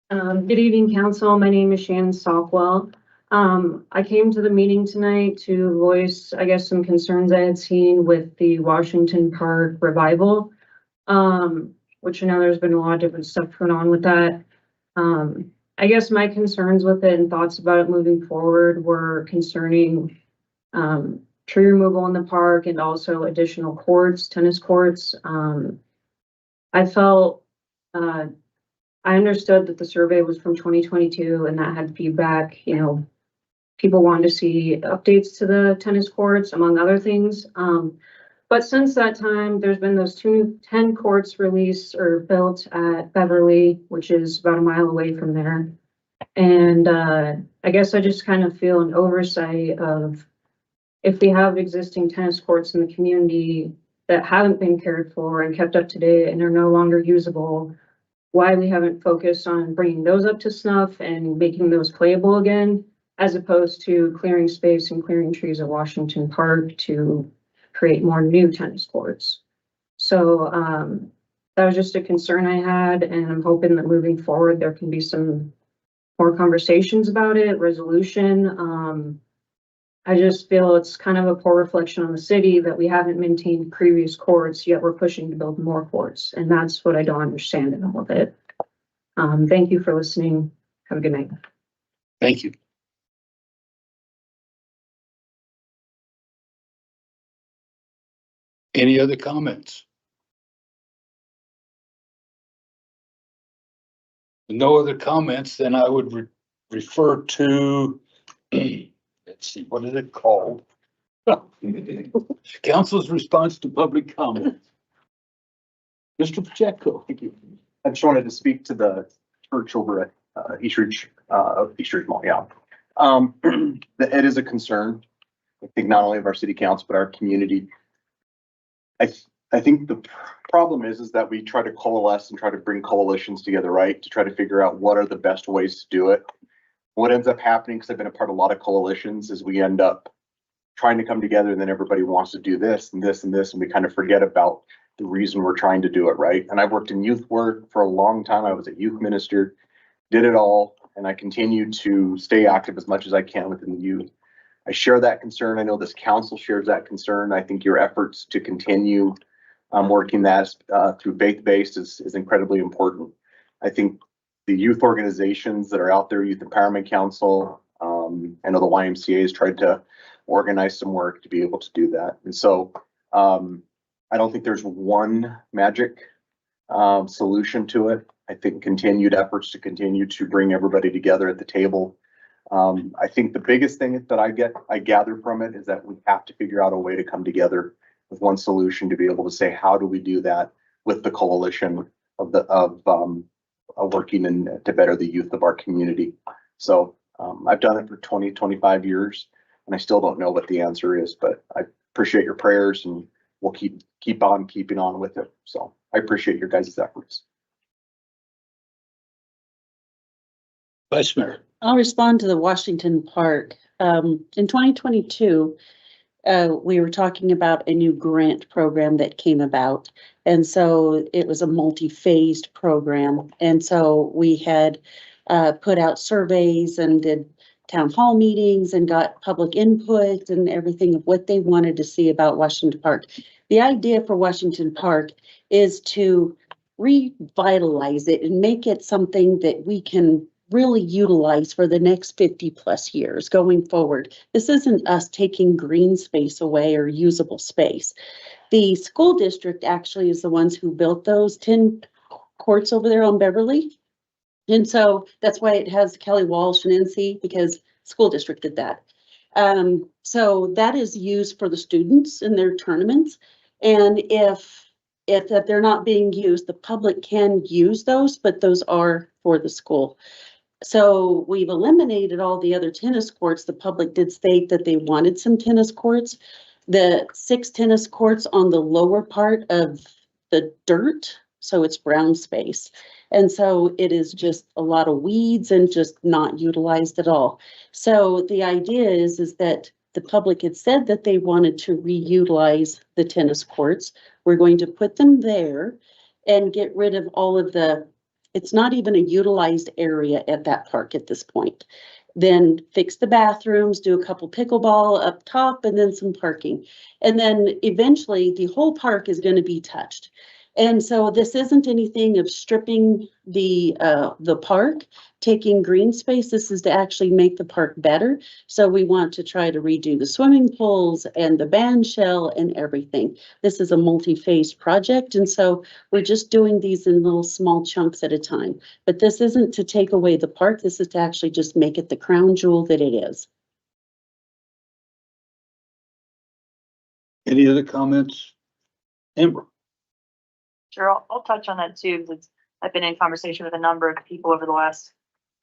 Good evening, council. My name is Shannon Stockwell. I came to the meeting tonight to voice, I guess, some concerns I had seen with the Washington Park revival. Which I know there's been a lot of different stuff going on with that. I guess my concerns with it and thoughts about it moving forward were concerning tree removal in the park and also additional courts, tennis courts. I felt, I understood that the survey was from 2022 and that had feedback, you know, people wanted to see updates to the tennis courts, among other things. But since that time, there's been those 10 courts released or built at Beverly, which is about a mile away from there. And I guess I just kind of feel an oversight of if we have existing tennis courts in the community that haven't been cared for and kept up to date and are no longer usable, why we haven't focused on bringing those up to snuff and making those playable again, as opposed to clearing space and clearing trees at Washington Park to create more new tennis courts. So that was just a concern I had, and I'm hoping that moving forward, there can be some more conversations about it, resolution. I just feel it's kind of a poor reflection on the city that we haven't maintained previous courts, yet we're pushing to build more courts. And that's what I don't understand in all of it. Thank you for listening. Have a good night. Thank you. Any other comments? No other comments, then I would refer to, let's see, what is it called? Council's response to public comment. Mr. Pacheco. Thank you. I just wanted to speak to the church over at East Ridge Mall, yeah. It is a concern, I think, not only of our city council, but our community. I think the problem is that we try to coalesce and try to bring coalitions together, right? To try to figure out what are the best ways to do it. What ends up happening, because I've been a part of a lot of coalitions, is we end up trying to come together and then everybody wants to do this and this and this, and we kind of forget about the reason we're trying to do it, right? And I've worked in youth work for a long time. I was a youth minister, did it all, and I continue to stay active as much as I can within the youth. I share that concern. I know this council shares that concern. I think your efforts to continue working that through faith-based is incredibly important. I think the youth organizations that are out there, Youth Empowerment Council, I know the YMCA has tried to organize some work to be able to do that. And so I don't think there's one magic solution to it. I think continued efforts to continue to bring everybody together at the table. I think the biggest thing that I gather from it is that we have to figure out a way to come together with one solution to be able to say, how do we do that with the coalition of working to better the youth of our community. So I've done it for 25 years, and I still don't know what the answer is, but I appreciate your prayers, and we'll keep on keeping on with it. So I appreciate your guys' efforts. Vice Mayor. I'll respond to the Washington Park. In 2022, we were talking about a new grant program that came about. And so it was a multi-phased program. And so we had put out surveys and did town hall meetings and got public input and everything of what they wanted to see about Washington Park. The idea for Washington Park is to revitalize it and make it something that we can really utilize for the next 50 plus years going forward. This isn't us taking green space away or usable space. The school district actually is the ones who built those 10 courts over there on Beverly. And so that's why it has Kelly Walsh and NC, because school district did that. So that is used for the students in their tournaments. And if they're not being used, the public can use those, but those are for the school. So we've eliminated all the other tennis courts. The public did state that they wanted some tennis courts. The 6 tennis courts on the lower part of the dirt, so it's brown space. And so it is just a lot of weeds and just not utilized at all. So the idea is that the public had said that they wanted to reutilize the tennis courts. We're going to put them there and get rid of all of the It's not even a utilized area at that park at this point. Then fix the bathrooms, do a couple pickleball up top and then some parking. And then eventually the whole park is gonna be touched. And so this isn't anything of stripping the park, taking green space. This is to actually make the park better. So we want to try to redo the swimming pools and the band shell and everything. This is a multi-phase project. And so we're just doing these in little small chunks at a time. But this isn't to take away the park. This is to actually just make it the crown jewel that it is. Any other comments? Amber? Sure, I'll touch on that too, because I've been in conversation with a number of people over the last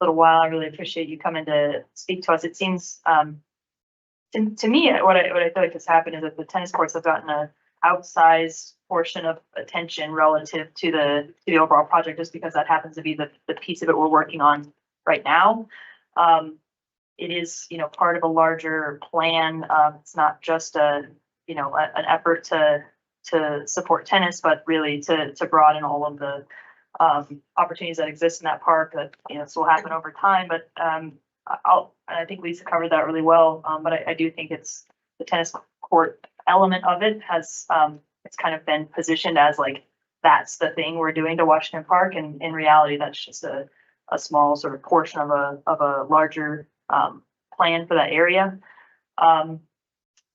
little while. I really appreciate you coming to speak to us. It seems, to me, what I feel like has happened is that the tennis courts have gotten an outsized portion of attention relative to the overall project, just because that happens to be the piece of it we're working on right now. It is, part of a larger plan. It's not just an effort to support tennis, but really to broaden all of the opportunities that exist in that park that, this will happen over time. But I think Lisa covered that really well. But I do think it's the tennis court element of it has, it's kind of been positioned as like, that's the thing we're doing to Washington Park. And in reality, that's just a small sort of portion of a larger plan for that area.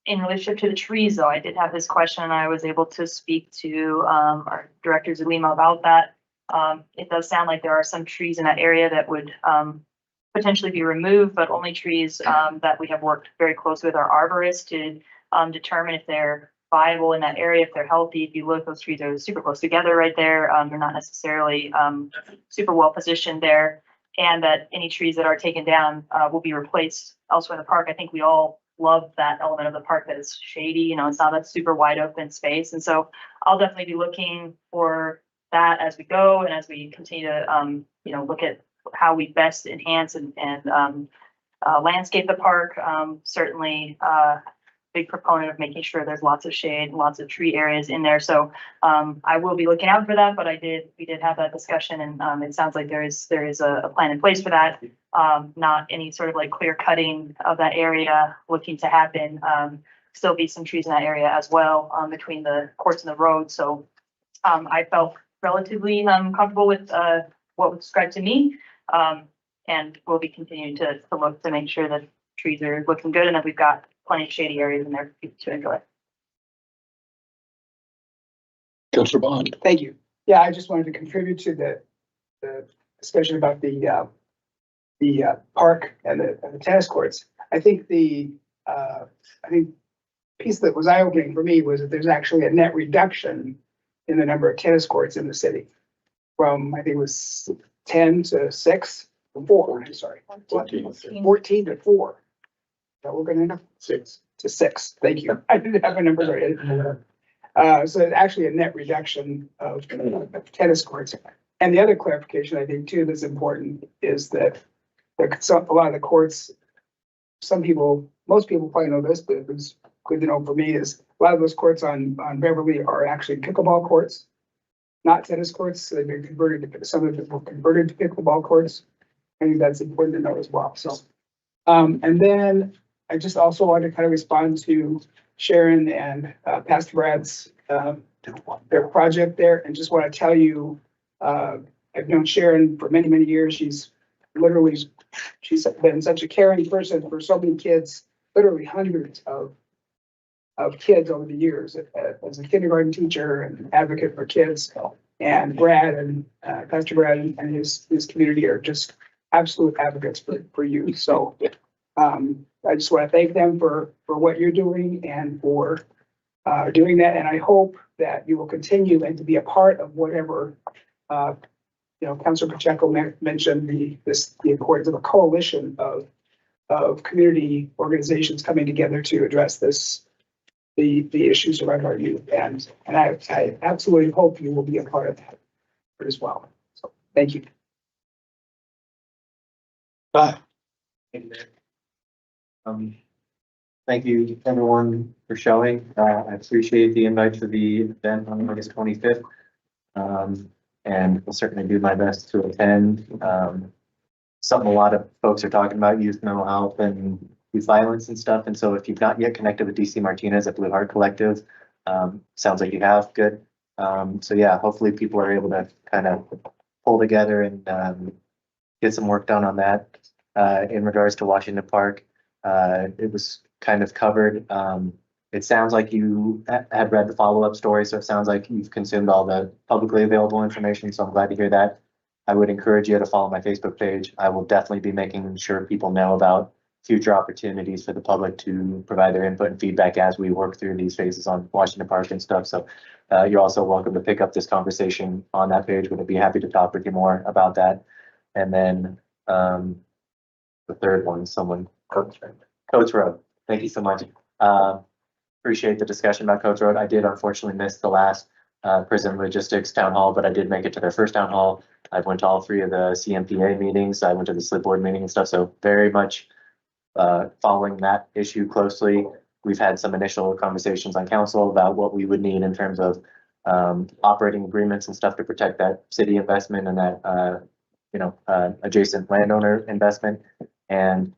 In relationship to the trees, though, I did have this question and I was able to speak to our director Zulima about that. It does sound like there are some trees in that area that would potentially be removed, but only trees that we have worked very closely with our arborists to determine if they're viable in that area, if they're healthy. If you look, those trees are super close together right there. They're not necessarily super well positioned there, and that any trees that are taken down will be replaced elsewhere in the park. I think we all love that element of the park that is shady, it's not that super wide open space. And so I'll definitely be looking for that as we go and as we continue to, look at how we best enhance and landscape the park. Certainly, big proponent of making sure there's lots of shade, lots of tree areas in there. So I will be looking out for that, but we did have that discussion, and it sounds like there is a plan in place for that. Not any sort of like clear cutting of that area looking to happen. Still be some trees in that area as well, between the courts and the road. So I felt relatively comfortable with what was described to me. And we'll be continuing to look to make sure that trees are looking good and that we've got plenty of shady areas in there for people to enjoy. Councilor Bond. Thank you. Yeah, I just wanted to contribute to the discussion about the park and the tennis courts. I think the piece that was eye-opening for me was that there's actually a net reduction in the number of tennis courts in the city from, I think it was 10 to 6, from 4, I'm sorry. 14 to 4. That we're gonna end 6 to 6. Thank you. I didn't have a number right. So it's actually a net reduction of tennis courts. And the other clarification I think too that's important is that a lot of the courts, most people probably know this, but it was good to know for me, is a lot of those courts on Beverly are actually pickleball courts, not tennis courts. So they've been converted to, some of them were converted to pickleball courts. I think that's important to know as well. So, and then I just also want to kind of respond to Sharon and Pastor Brad's their project there, and just want to tell you, I've known Sharon for many, many years. She's been such a caring person for so many kids, literally hundreds of kids over the years as a kindergarten teacher and advocate for kids. And Brad and Pastor Brad and his community are just absolute advocates for youth. So I just want to thank them for what you're doing and for doing that. And I hope that you will continue and to be a part of whatever, Councilor Pacheco mentioned the importance of a coalition of community organizations coming together to address the issues around our youth. And I absolutely hope you will be a part of that as well. So thank you. Bye. Thank you everyone for showing. I appreciate the invite to the event on August 25th. and will certainly do my best to attend. Something a lot of folks are talking about, youth mental health and youth violence and stuff. And so if you've not yet connected with DC Martinez at Blue Heart Collective, sounds like you have, good. So yeah, hopefully people are able to kind of pull together and get some work done on that. In regards to Washington Park, it was kind of covered. It sounds like you had read the follow-up story, so it sounds like you've consumed all the publicly available information, so I'm glad to hear that. I would encourage you to follow my Facebook page. I will definitely be making sure people know about future opportunities for the public to provide their input and feedback as we work through these phases on Washington Park and stuff. So you're also welcome to pick up this conversation on that page. Would be happy to talk with you more about that. And then the third one, Coates Road. Thank you so much. Appreciate the discussion about Coates Road. I did unfortunately miss the last prison logistics town hall, but I did make it to their first town hall. I went to all three of the CMPA meetings. I went to the slip board meeting and stuff. So very much following that issue closely. We've had some initial conversations on council about what we would need in terms of operating agreements and stuff to protect that city investment and that adjacent landowner investment. And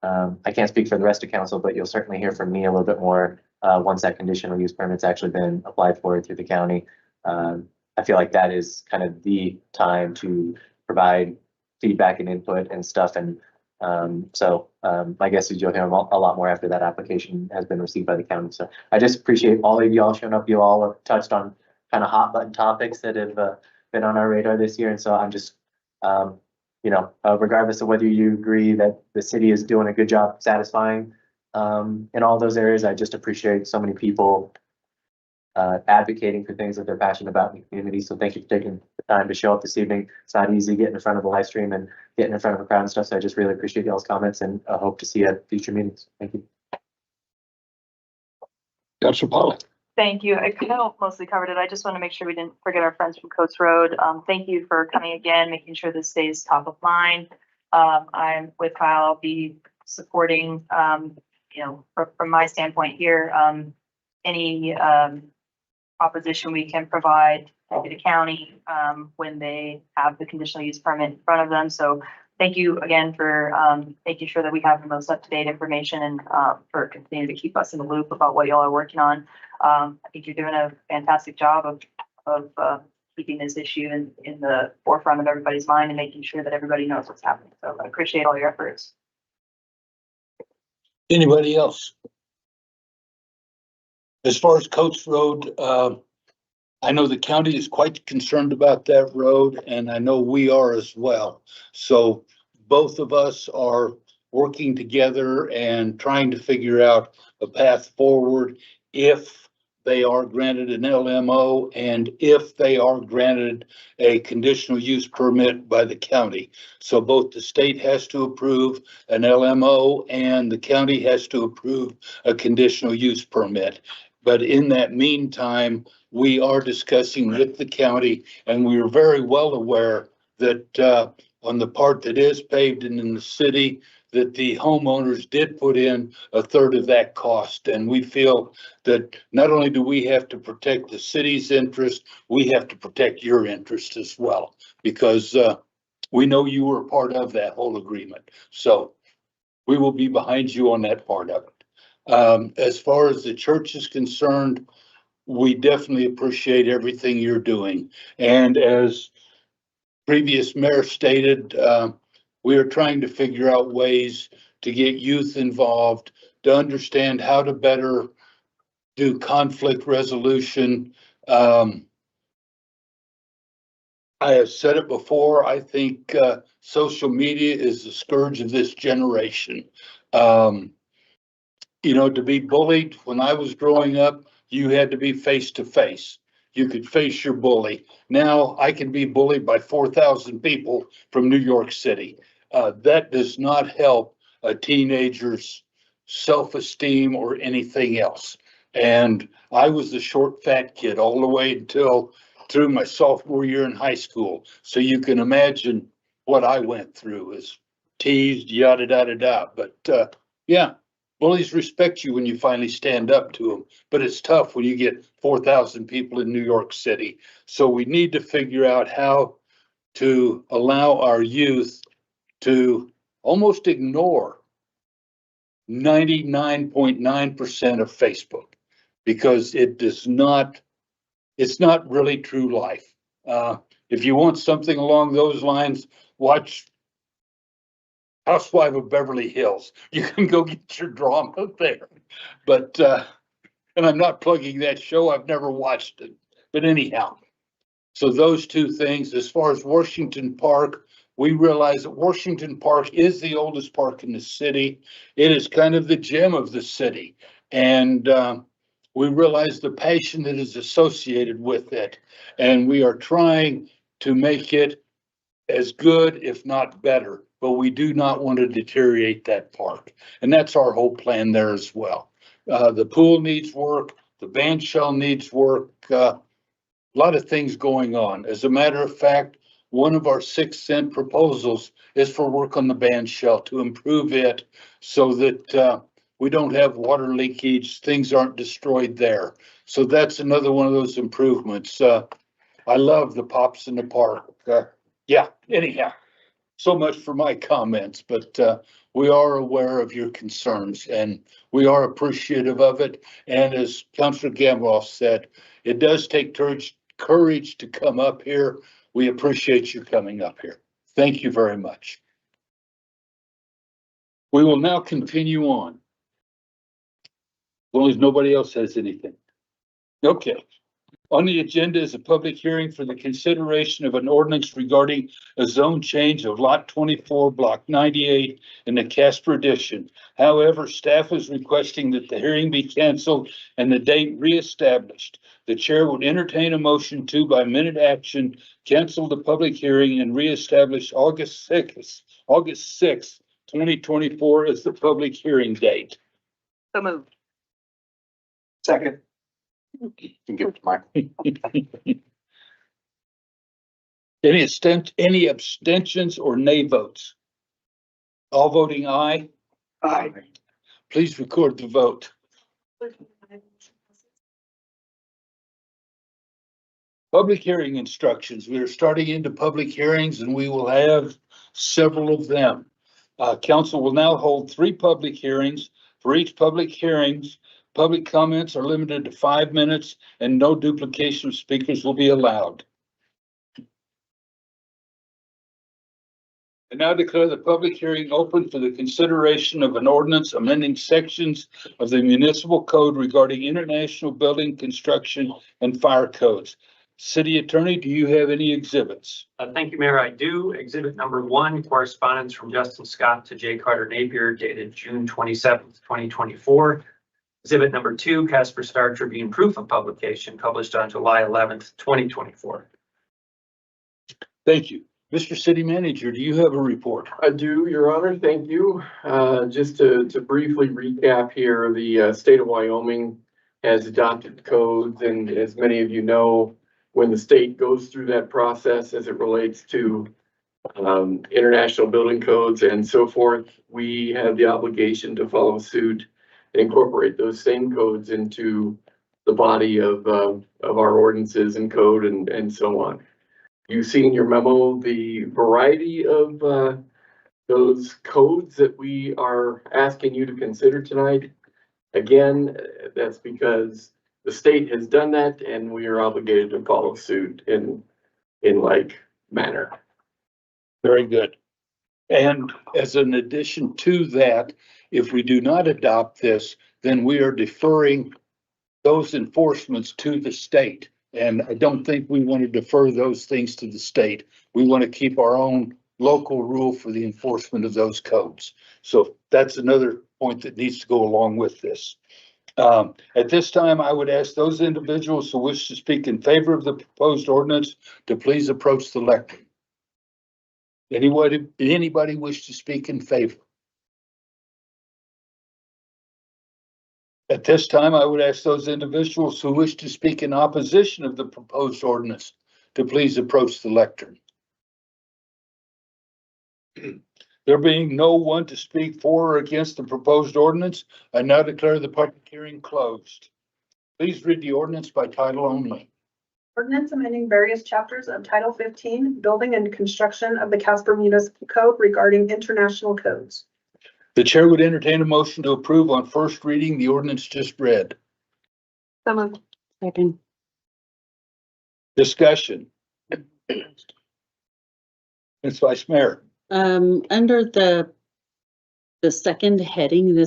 I can't speak for the rest of council, but you'll certainly hear from me a little bit more once that conditional use permit's actually been applied for through the county. I feel like that is kind of the time to provide feedback and input and stuff. And so my guess is you'll hear a lot more after that application has been received by the county. So I just appreciate all of y'all showing up. You all have touched on kind of hot button topics that have been on our radar this year. And so I'm just, regardless of whether you agree that the city is doing a good job satisfying in all those areas, I just appreciate so many people advocating for things that they're passionate about in the community. So thank you for taking the time to show up this evening. It's not easy getting in front of a live stream and getting in front of a crowd and stuff. So I just really appreciate y'all's comments and I hope to see you at future meetings. Thank you. Councilor Pollock. Thank you. I kind of mostly covered it. I just want to make sure we didn't forget our friends from Coates Road. Thank you for coming again, making sure this stays top of mind. I'm with Kyle. I'll be supporting, from my standpoint here, any opposition we can provide to the county when they have the conditional use permit in front of them. So thank you again for making sure that we have the most up-to-date information and for continuing to keep us in the loop about what y'all are working on. I think you're doing a fantastic job of keeping this issue in the forefront of everybody's mind and making sure that everybody knows what's happening. So I appreciate all your efforts. Anybody else? As far as Coates Road, I know the county is quite concerned about that road, and I know we are as well. So both of us are working together and trying to figure out a path forward if they are granted an LMO and if they are granted a conditional use permit by the county. So both the state has to approve an LMO and the county has to approve a conditional use permit. But in that meantime, we are discussing with the county, and we are very well aware that on the part that is paved and in the city, that the homeowners did put in a third of that cost. And we feel that not only do we have to protect the city's interest, we have to protect your interest as well, because we know you were a part of that whole agreement. So we will be behind you on that part of it. As far as the church is concerned, we definitely appreciate everything you're doing. And as previous mayor stated, we are trying to figure out ways to get youth involved, to understand how to better do conflict resolution. I have said it before, I think social media is the scourge of this generation. To be bullied when I was growing up, you had to be face to face. You could face your bully. Now I can be bullied by 4,000 people from New York City. That does not help a teenager's self-esteem or anything else. And I was the short, fat kid all the way until through my sophomore year in high school. So you can imagine what I went through, as teased, yada, yada, yada. But yeah, bullies respect you when you finally stand up to them, but it's tough when you get 4,000 people in New York City. So we need to figure out how to allow our youth to almost ignore 99.9% of Facebook, because it does not, it's not really true life. If you want something along those lines, watch Housewife of Beverly Hills. You can go get your drama there. But, and I'm not plugging that show, I've never watched it. But anyhow, so those two things. As far as Washington Park, we realize that Washington Park is the oldest park in the city. It is kind of the gem of the city. And we realize the passion that is associated with it. And we are trying to make it as good, if not better, but we do not want to deteriorate that park. And that's our whole plan there as well. The pool needs work, the band shell needs work, a lot of things going on. As a matter of fact, one of our 6-cent proposals is for work on the band shell to improve it so that we don't have water leakage, things aren't destroyed there. So that's another one of those improvements. I love the pops in the park. Yeah, anyhow, so much for my comments, but we are aware of your concerns and we are appreciative of it. And as Councilor Gamble said, it does take courage to come up here. We appreciate you coming up here. Thank you very much. We will now continue on. As long as nobody else has anything. Okay. On the agenda is a public hearing for the consideration of an ordinance regarding a zone change of lot 24, block 98 in the Casper addition. However, staff is requesting that the hearing be canceled and the date reestablished. The chair would entertain a motion to, by minute action, cancel the public hearing and reestablish August 6th, 2024 as the public hearing date. So moved. Second. You can give it to Mike. Any abstentions or nay votes? All voting aye. Aye. Please record the vote. Public hearing instructions. We are starting into public hearings and we will have several of them. Council will now hold 3 public hearings. For each public hearings, public comments are limited to 5 minutes and no duplication of speakers will be allowed. I now declare the public hearing open for the consideration of an ordinance amending sections of the municipal code regarding international building construction and fire codes. City Attorney, do you have any exhibits? Thank you, Mayor. I do. Exhibit number 1, correspondence from Justin Scott to J. Carter Napier dated June 27th, 2024. Exhibit number 2, Casper Star Tribune proof of publication published on July 11th, 2024. Thank you. Mr. City Manager, do you have a report? I do, Your Honor. Thank you. Just to briefly recap here, the state of Wyoming has adopted codes, and as many of you know, when the state goes through that process as it relates to international building codes and so forth, we have the obligation to follow suit and incorporate those same codes into the body of our ordinances and code and so on. You see in your memo the variety of those codes that we are asking you to consider tonight. Again, that's because the state has done that and we are obligated to follow suit in like manner. Very good. And as an addition to that, if we do not adopt this, then we are deferring those enforcements to the state. And I don't think we want to defer those things to the state. We want to keep our own local rule for the enforcement of those codes. So that's another point that needs to go along with this. At this time, I would ask those individuals who wish to speak in favor of the proposed ordinance to please approach the lectern. Anybody wish to speak in favor? At this time, I would ask those individuals who wish to speak in opposition of the proposed ordinance to please approach the lectern. There being no one to speak for or against the proposed ordinance, I now declare the public hearing closed. Please read the ordinance by title only. Ordinance amending various chapters of Title 15, Building and Construction of the Casper Municipal Code regarding international codes. The chair would entertain a motion to approve on first reading the ordinance just read. Second. Discussion. Ms. Vice Mayor. Under the second heading,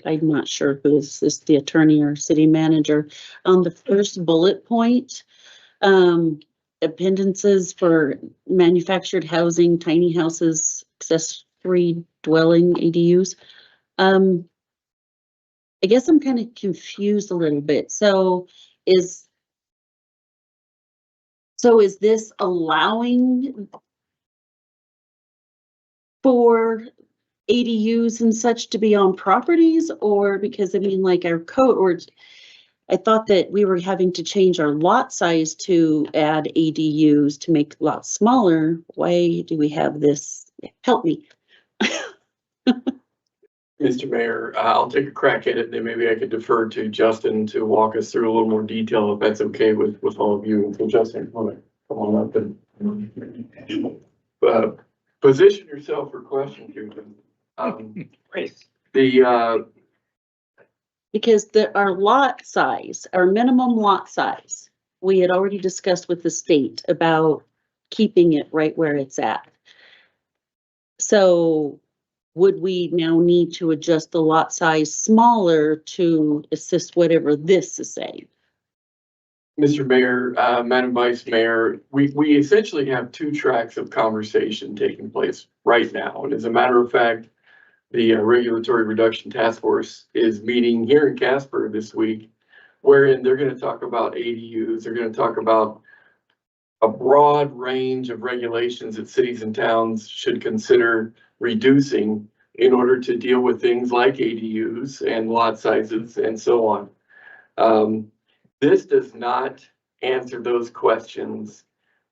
I'm not sure who is this, the attorney or city manager. On the first bullet point, appendices for manufactured housing, tiny houses, accessory dwelling, ADUs. I guess I'm kind of confused a little bit. So is this allowing for ADUs and such to be on properties, or because I mean, like our code, or I thought that we were having to change our lot size to add ADUs to make lots smaller. Why do we have this? Help me. Mr. Mayor, I'll take a crack at it, then maybe I could defer to Justin to walk us through a little more detail, if that's okay with all of you. So Justin, come on up and position yourself for questions here. Because our lot size, our minimum lot size, we had already discussed with the state about keeping it right where it's at. So would we now need to adjust the lot size smaller to assist whatever this is saying? Mr. Mayor, Madam Vice Mayor, we essentially have two tracks of conversation taking place right now. And as a matter of fact, the Regulatory Reduction Task Force is meeting here in Casper this week, wherein they're going to talk about ADUs. They're going to talk about a broad range of regulations that cities and towns should consider reducing in order to deal with things like ADUs and lot sizes and so on. This does not answer those questions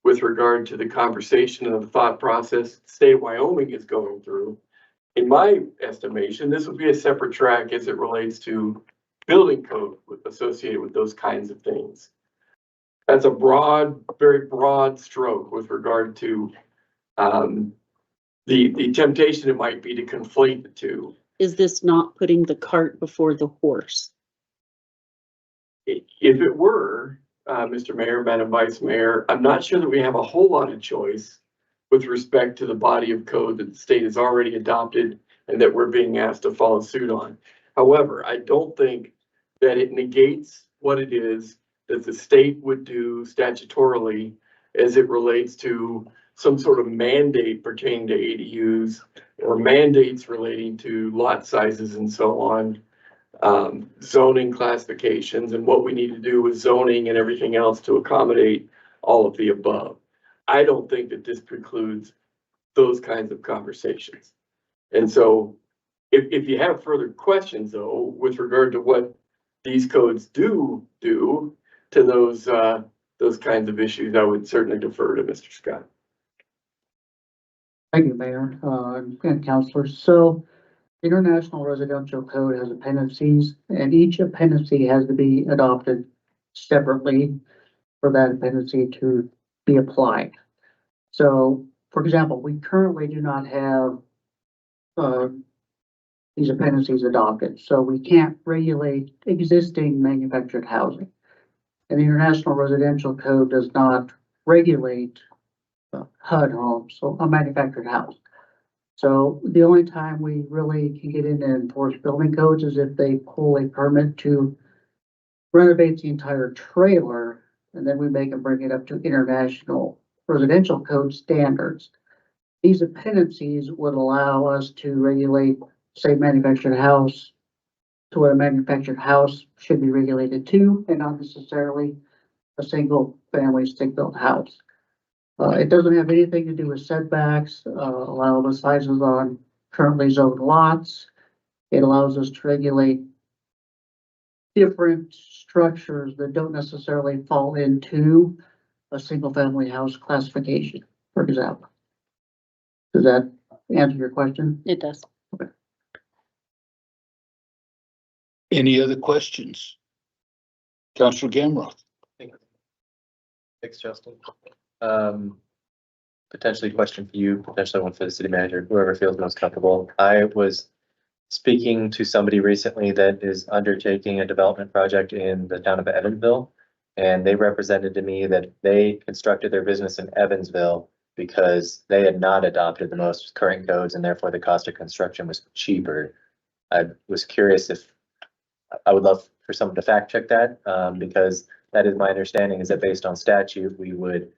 with regard to the conversation and the thought process the state of Wyoming is going through. In my estimation, this would be a separate track as it relates to building code associated with those kinds of things. That's a broad, very broad stroke with regard to the temptation it might be to conflate the two. Is this not putting the cart before the horse? If it were, Mr. Mayor, Madam Vice Mayor, I'm not sure that we have a whole lot of choice with respect to the body of code that the state has already adopted and that we're being asked to follow suit on. However, I don't think that it negates what it is that the state would do statutorily as it relates to some sort of mandate pertaining to ADUs or mandates relating to lot sizes and so on, zoning classifications and what we need to do with zoning and everything else to accommodate all of the above. I don't think that this precludes those kinds of conversations. And so if you have further questions though, with regard to what these codes do to those kinds of issues, I would certainly defer to Mr. Scott. Thank you, Mayor, and councilors. So International Residential Code has appendices, and each appendix has to be adopted separately for that appendix to be applied. So, for example, we currently do not have these appendices adopted, so we can't regulate existing manufactured housing. And the International Residential Code does not regulate HUD homes, so a manufactured house. So the only time we really can get in and enforce building codes is if they pull a permit to renovate the entire trailer, and then we make them bring it up to International Residential Code standards. These appendices would allow us to regulate, say, manufactured house to what a manufactured house should be regulated to, and not necessarily a single family stick-built house. It doesn't have anything to do with setbacks, allowable sizes on currently zoned lots. It allows us to regulate different structures that don't necessarily fall into a single family house classification, for example. Does that answer your question? It does. Any other questions? Counselor Gamroth? Thanks, Justin. Potentially question for you, potentially one for the city manager, whoever feels most comfortable. I was speaking to somebody recently that is undertaking a development project in the town of Evansville. And they represented to me that they constructed their business in Evansville because they had not adopted the most current codes and therefore the cost of construction was cheaper. I was curious if, I would love for someone to fact check that, because that is my understanding is that based on statute, we would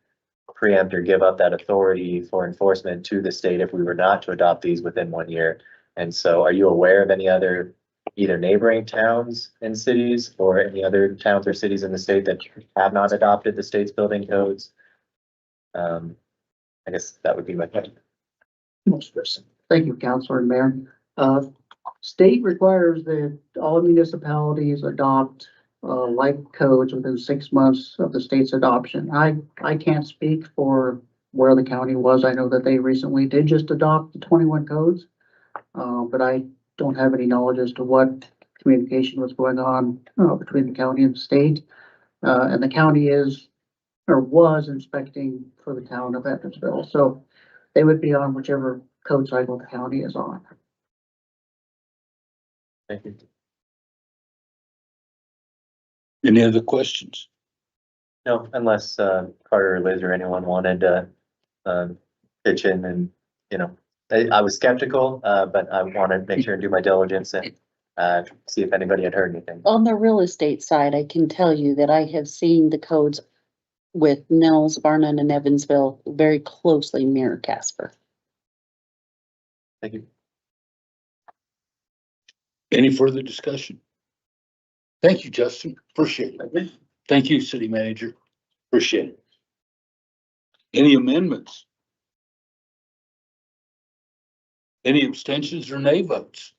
preempt or give up that authority for enforcement to the state if we were not to adopt these within 1 year. And so are you aware of any other either neighboring towns and cities or any other towns or cities in the state that have not adopted the state's building codes? I guess that would be my question. Thank you, Counselor and Mayor. State requires that all municipalities adopt like codes within 6 months of the state's adoption. I can't speak for where the county was. I know that they recently did just adopt the 21 codes, but I don't have any knowledge as to what communication was going on between the county and the state. And the county is or was inspecting for the town of Evansville, so they would be on whichever code cycle the county is on. Thank you. Any other questions? No, unless Carter or Liz or anyone wanted to pitch in and, you know, I was skeptical, but I want to make sure and do my diligence and see if anybody had heard anything. On the real estate side, I can tell you that I have seen the codes with Nels, Varnon, and Evansville very closely mirror Casper. Thank you. Any further discussion? Thank you, Justin. Appreciate it. Thank you, city manager. Appreciate it. Any amendments? Any abstentions or nay votes?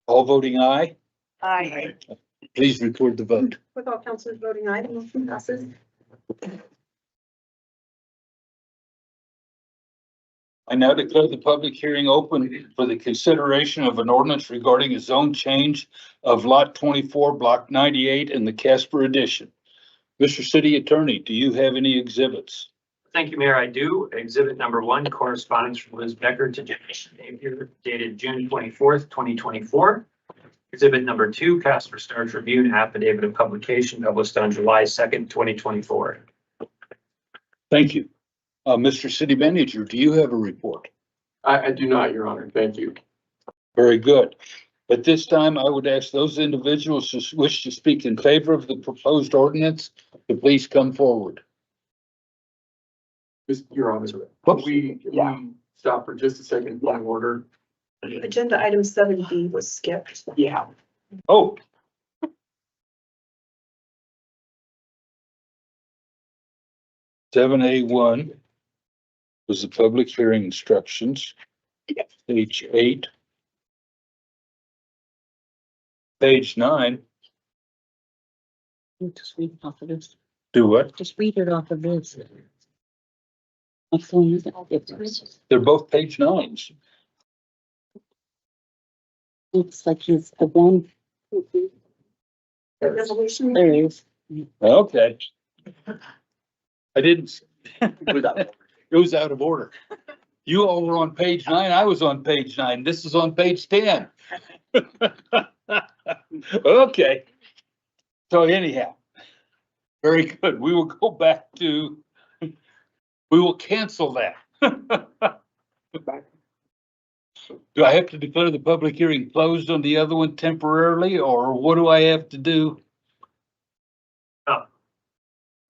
All voting aye. Aye. Please record the vote. With all councilors voting aye, the motion passes. I now declare the public hearing open for the consideration of an ordinance regarding a zone change of lot 24, block 98 in the Casper addition. Mr. City Attorney, do you have any exhibits? Thank you, Mayor. I do. Exhibit number 1, correspondence from Liz Becker to Jason Napier, dated June 24th, 2024. Exhibit number 2, Casper Star Tribune affidavit of publication published on July 2nd, 2024. Thank you. Mr. City Manager, do you have a report? I do not, Your Honor. Thank you. Very good. At this time, I would ask those individuals who wish to speak in favor of the proposed ordinance to please come forward. Your Honor, we stop for just a second, point of order. Agenda item 7B was skipped. Yeah. Oh. Seven A1 was the public hearing instructions. Page 8. Page 9. Just read it off of this. Do what? Just read it off of this. What's the one you got? They're both page 9s. Looks like it's the one. The resolution. There it is. Okay. I didn't. It was out of order. You all were on page 9. I was on page 9. This is on page 10. Okay. So anyhow, very good. We will go back to, we will cancel that. Do I have to declare the public hearing closed on the other one temporarily, or what do I have to do?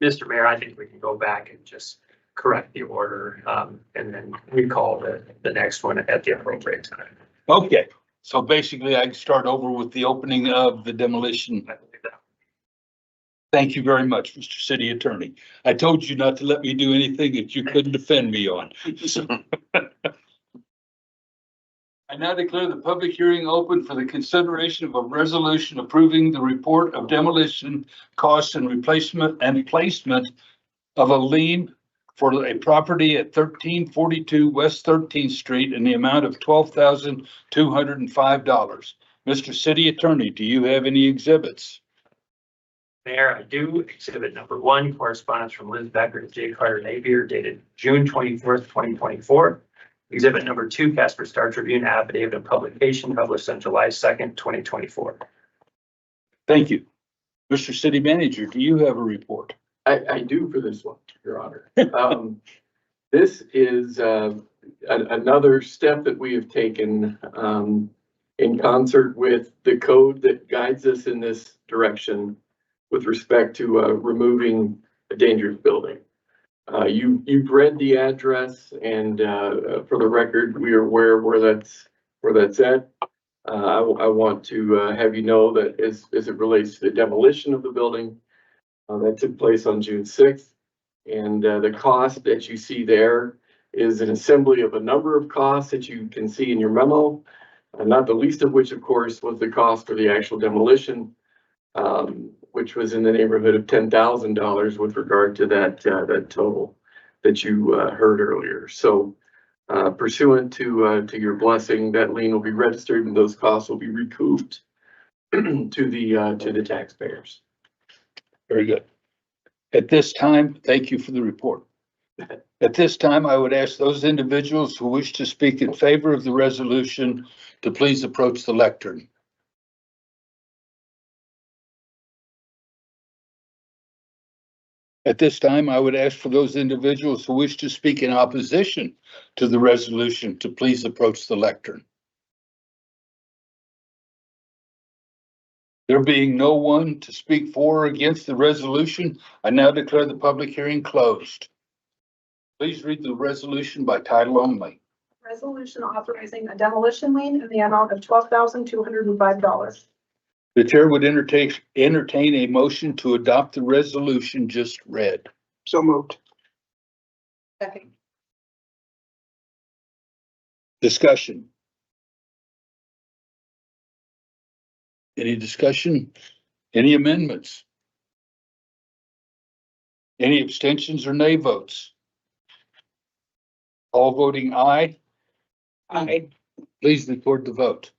Mr. Mayor, I think we can go back and just correct the order, and then recall the next one at the appropriate time. Okay, so basically I can start over with the opening of the demolition. Thank you very much, Mr. City Attorney. I told you not to let me do anything that you couldn't defend me on. So I now declare the public hearing open for the consideration of a resolution approving the report of demolition costs and replacement and placement of a lien for a property at 1342 West 13th Street in the amount of $12,205. Mr. City Attorney, do you have any exhibits? Mayor, I do. Exhibit number 1, correspondence from Liz Becker to J. Carter Napier dated June 24th, 2024. Exhibit number 2, Casper Star Tribune affidavit of publication published on July 2nd, 2024. Thank you. Mr. City Manager, do you have a report? I do for this one, Your Honor. This is another step that we have taken in concert with the code that guides us in this direction with respect to removing a dangerous building. You've read the address, and for the record, we are aware where that's at. I want to have you know that as it relates to the demolition of the building, that took place on June 6th. And the cost that you see there is an assembly of a number of costs that you can see in your memo. Not the least of which, of course, was the cost for the actual demolition, which was in the neighborhood of $10,000 with regard to that total that you heard earlier. So pursuant to your blessing, that lien will be registered and those costs will be recouped to the taxpayers. Very good. At this time, thank you for the report. At this time, I would ask those individuals who wish to speak in favor of the resolution to please approach the lectern. At this time, I would ask for those individuals who wish to speak in opposition to the resolution to please approach the lectern. There being no one to speak for or against the resolution, I now declare the public hearing closed. Please read the resolution by title only. Resolution authorizing a demolition lien in the amount of $12,205. The chair would entertain a motion to adopt the resolution just read. So moved. Second. Discussion. Any discussion? Any amendments? Any abstentions or nay votes? All voting aye. Aye. Please record the vote.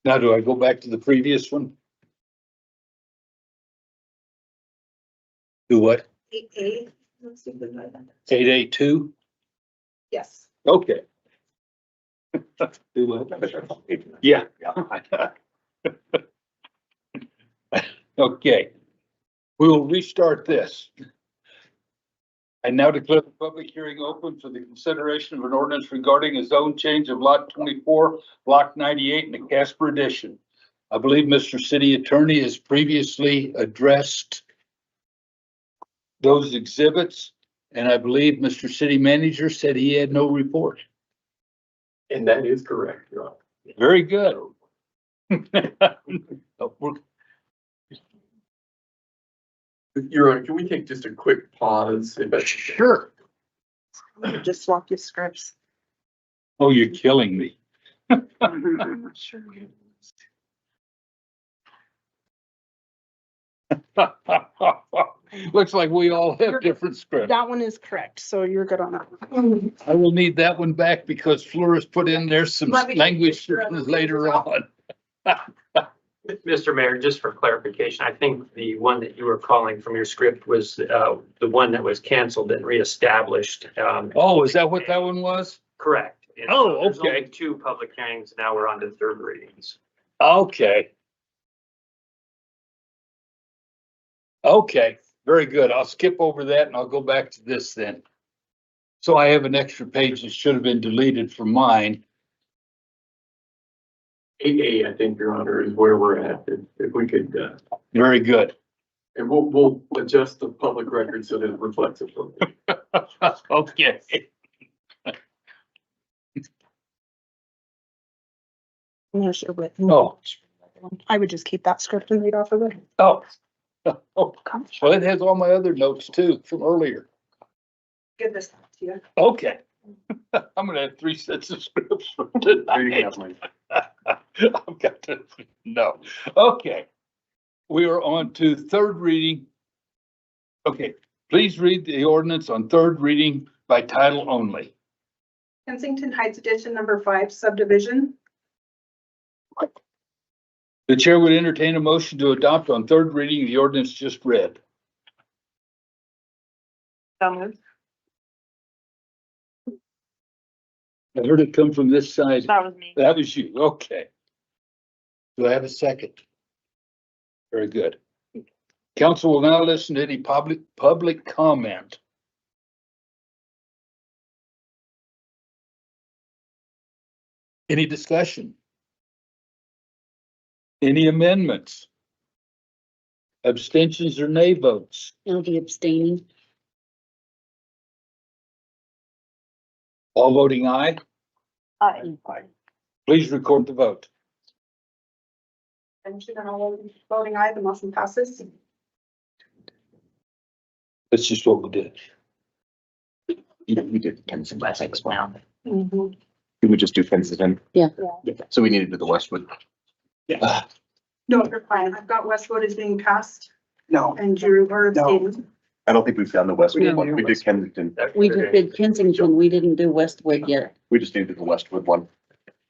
Now, do I go back to the previous one? Do what? 8A. 8A2? Yes. Okay. Do what? Yeah. Okay. We will restart this. I now declare the public hearing open for the consideration of an ordinance regarding a zone change of lot 24, block 98 in the Casper addition. I believe Mr. City Attorney has previously addressed those exhibits, and I believe Mr. City Manager said he had no report. And that is correct, Your Honor. Very good. Your Honor, can we take just a quick pause? Sure. Just swap your scripts. Oh, you're killing me. Sure. Looks like we all have different scripts. That one is correct, so you're good on that. I will need that one back because Flores put in there some Let me- language later on. Mr. Mayor, just for clarification, I think the one that you were calling from your script was the one that was canceled and reestablished. Oh, is that what that one was? Correct. And Oh, so there's okay. only 2 public hearings. Now we're on to third readings. Okay. Okay, very good. I'll skip over that and I'll go back to this then. So I have an extra page that should have been deleted from mine. 8A, I think, Your Honor, is where we're at. If we could, Very good. and we'll adjust the public record so that it reflects it. Okay. Oh. I would just keep that script and read off of it. Oh. Oh, well, it has all my other notes too from earlier. Give this to you. Okay. I'm gonna have 3 sets of scripts for tonight. I've got to, no. Okay. We are on to third reading Okay, please read the ordinance on third reading by title only. Kensington Heights Edition number 5 subdivision. The chair would entertain a motion to adopt on third reading the ordinance just read. So moved. I heard it come from this side. That was me. That was you, okay. Do I have a second? Very good. Council will now listen to any public comment. Any discussion? Any amendments? Abstentions or nay votes? I'll be abstaining. All voting aye, Aye. please record the vote. And all voting aye, the motion passes. That's just what we did. We did Kensington. Now. Did we just do Kensington? Yeah. So we needed to do the Westwood. No, you're fine. I've got Westwood is being passed No, and you are abstaining. I don't think we've done the Westwood didn't one. do We did Kensington. We just did Kensington, we didn't do Westwood yet. We just needed the Westwood one.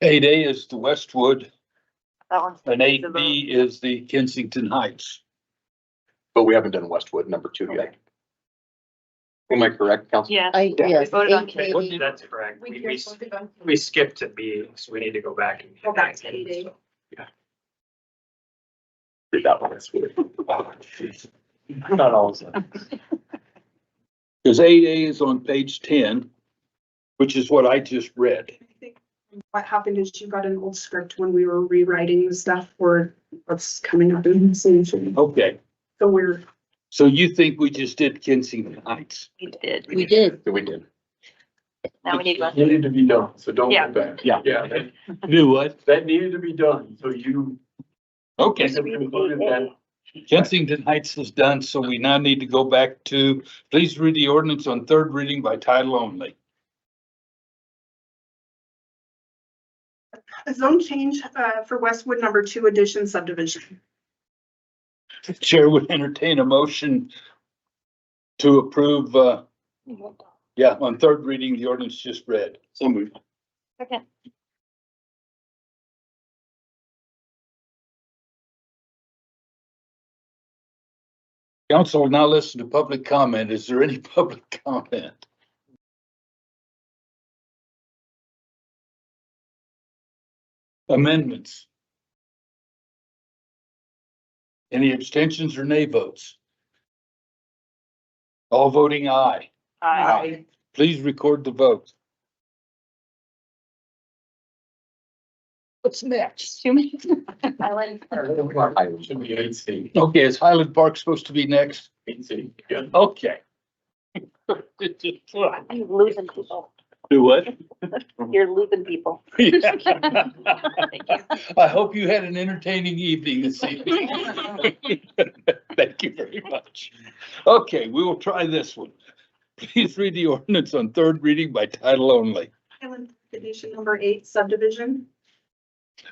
8A is the Westwood That one's. and 8B is the Kensington Heights. But we haven't done Westwood number 2 yet. Am I correct, Council? Yes. I, We yes. voted on 8A. K. That's correct. We We just voted on- we skipped to B, so we need to go back and. Go back to 8A. Read that one. That's weird. Not all of them. Because 8A is on page 10, which is what I just read. I think what happened is you got an old script when we were rewriting the stuff for what's coming up in the solution. Okay, So we're, so you think we just did Kensington Heights? We did. We did. We did. Now we need one. You need to be done, so don't Yeah. go back. Yeah. Yeah, that- Do what? that needed to be done, so you. Okay, Concluded that. Kensington Heights is done, so we now need to go back to, please read the ordinance on third reading by title only. a zone change for Westwood number 2 addition subdivision. Chair would entertain a motion to approve, on third reading, the ordinance just read. So moved. Second. Council will now listen to public comment. Is there any public comment? Amendments? Any abstentions or nay votes? All voting aye. Aye. Please record the vote. What's next? 2 minutes. Island. Should be 8C. Okay, is Highland Park supposed to be next? 8C, yeah. Okay. You're losing people. Do what? You're losing people. Yeah. Thank you. I hope you had an entertaining evening this evening. Thank you very much. Okay, we will try this one. Please read the ordinance on third reading by title only. Island Edition number 8 subdivision.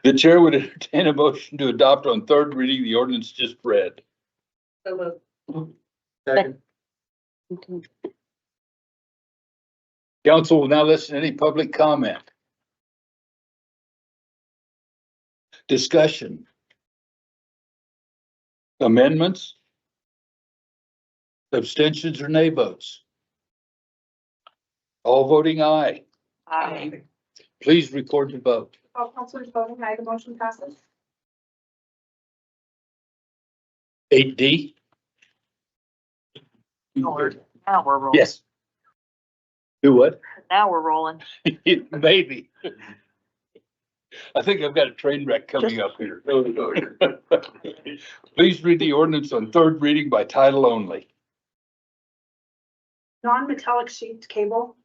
The chair would entertain a motion to adopt on third reading the ordinance just read. So Second. Okay. Council will now listen to any public comment. Discussion. Amendments? Abstentions or nay votes? All voting aye. Aye. Please record the vote. all councilors voting aye, the motion passes. 8D? Now we're rolling. Yes. Do what? Now we're rolling. Maybe. I think I've got a train wreck coming up here. Please read the ordinance on third reading by title only. Non-metallic sheet cable.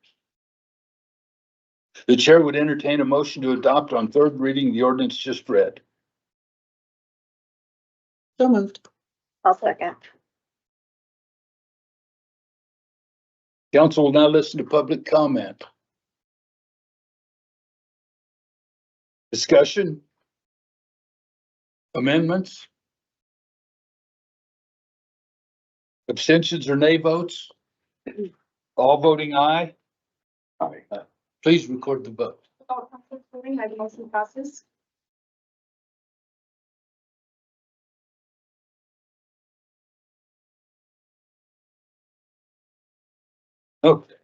The chair would entertain a motion to adopt on third reading the ordinance just read. So moved. I'll second. Council will now listen to public comment. Discussion? Amendments? Abstentions or nay votes? All voting aye? Aye. Please record the vote. All councilors voting, aye, the motion passes. Okay.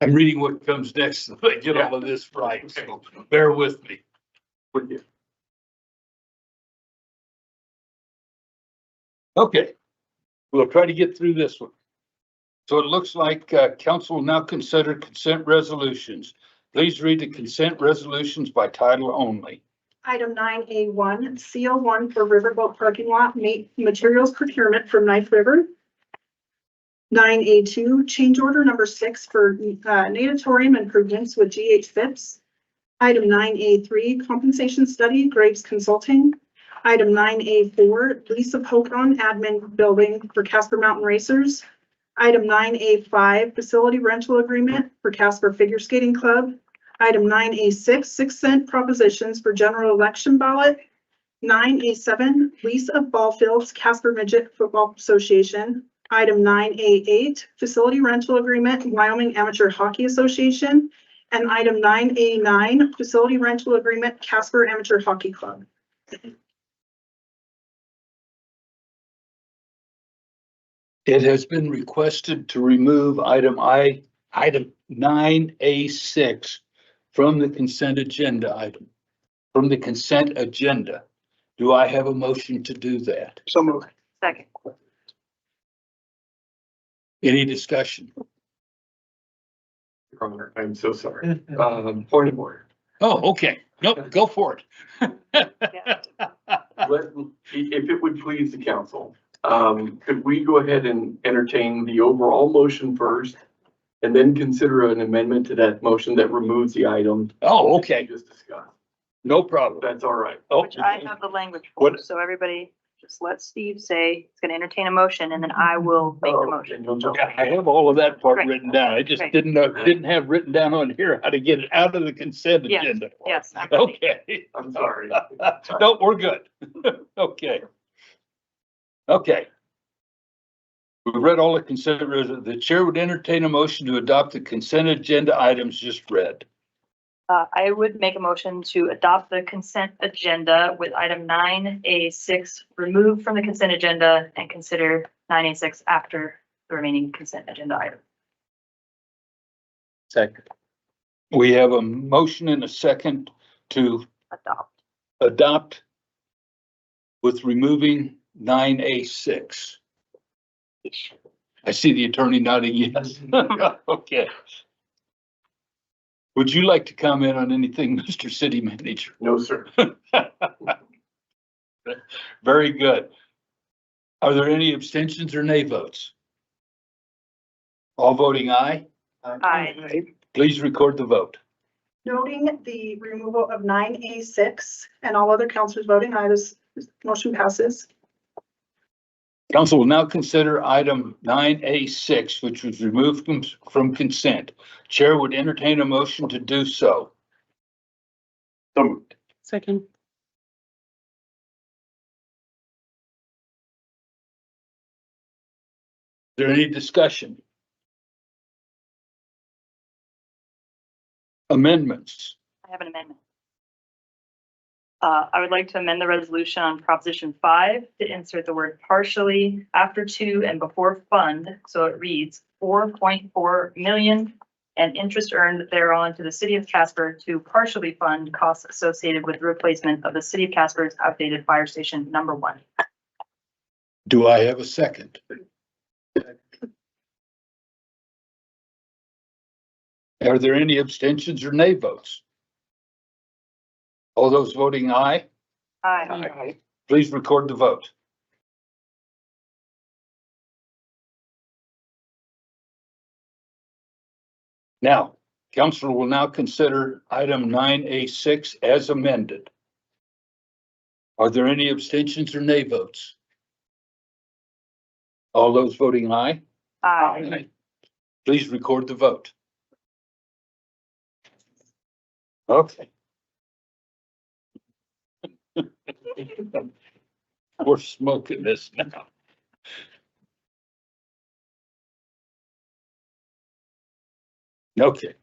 I'm reading what comes next, so I get all of this right, so bear with me. With you. Okay, we'll try to get through this one. So it looks like council will now consider consent resolutions. Please read the consent resolutions by title only. Item 9A1, CO1 for Riverboat Parking Lot Materials Procurement from Knife River. 9A2, change order number 6 for natatorium improvements with GH Phipps. Item 9A3, compensation study, Graves Consulting. Item 9A4, lease of Hocon admin building for Casper Mountain Racers. Item 9A5, facility rental agreement for Casper Figure Skating Club. Item 9A6, 6-cent propositions for general election ballot. 9A7, lease of ball fields, Casper Midget Football Association. Item 9A8, facility rental agreement, Wyoming Amateur Hockey Association. And item 9A9, facility rental agreement, Casper Amateur Hockey Club. It has been requested to remove item 9A6 from the consent agenda from the consent agenda. Do I have a motion to do that? So moved. Second. Any discussion? Your Honor, I'm so sorry. Point of order. Oh, okay. Nope, go for it. If it would please the council, could we go ahead and entertain the overall motion first? And then consider an amendment to that motion that removes the item. Oh, okay. We just discussed. No problem. That's all right. Oh, Which I have the language for, What- so everybody just let Steve say he's gonna entertain a motion and then I will make the motion. And you'll jump. yeah, I have all of that part Great. written down. I just Great. didn't have written down on here how to get it out of the consent Yes, agenda. Yes. I'm ready. Okay. I'm sorry. No, we're good. Okay. Okay. We've read all the consent, the chair would entertain a motion to adopt the consent agenda items just read. I would make a motion to adopt the consent agenda with item 9A6 removed from the consent agenda and consider 9A6 after the remaining consent agenda item. Second. We have a motion and a second to adopt with removing 9A6. I see the attorney nodding yes. Okay. Would you like to comment on anything, Mr. City Manager? No, sir. Very good. Are there any abstentions or nay votes? All voting aye? Aye. Please record the vote. Noting the removal of 9A6 and all other councilors voting aye, this motion passes. Council will now consider item 9A6, which was removed from consent. Chair would entertain a motion to do so. So moved. Second. Is there any discussion? Amendments. I have an amendment. I would like to amend the resolution on Proposition 5 to insert the word partially after to and before fund. So it reads 4.4 million and interest earned thereon to the city of Casper to partially fund costs associated with the replacement of the city of Casper's outdated fire station number 1. Do I have a second? Are there any abstentions or nay votes? All those voting aye, Aye. please record the vote. Now, council will now consider item 9A6 as amended. Are there any abstentions or nay votes? All those voting aye, Aye. please record the vote. Okay. We're smoking this now. Okay.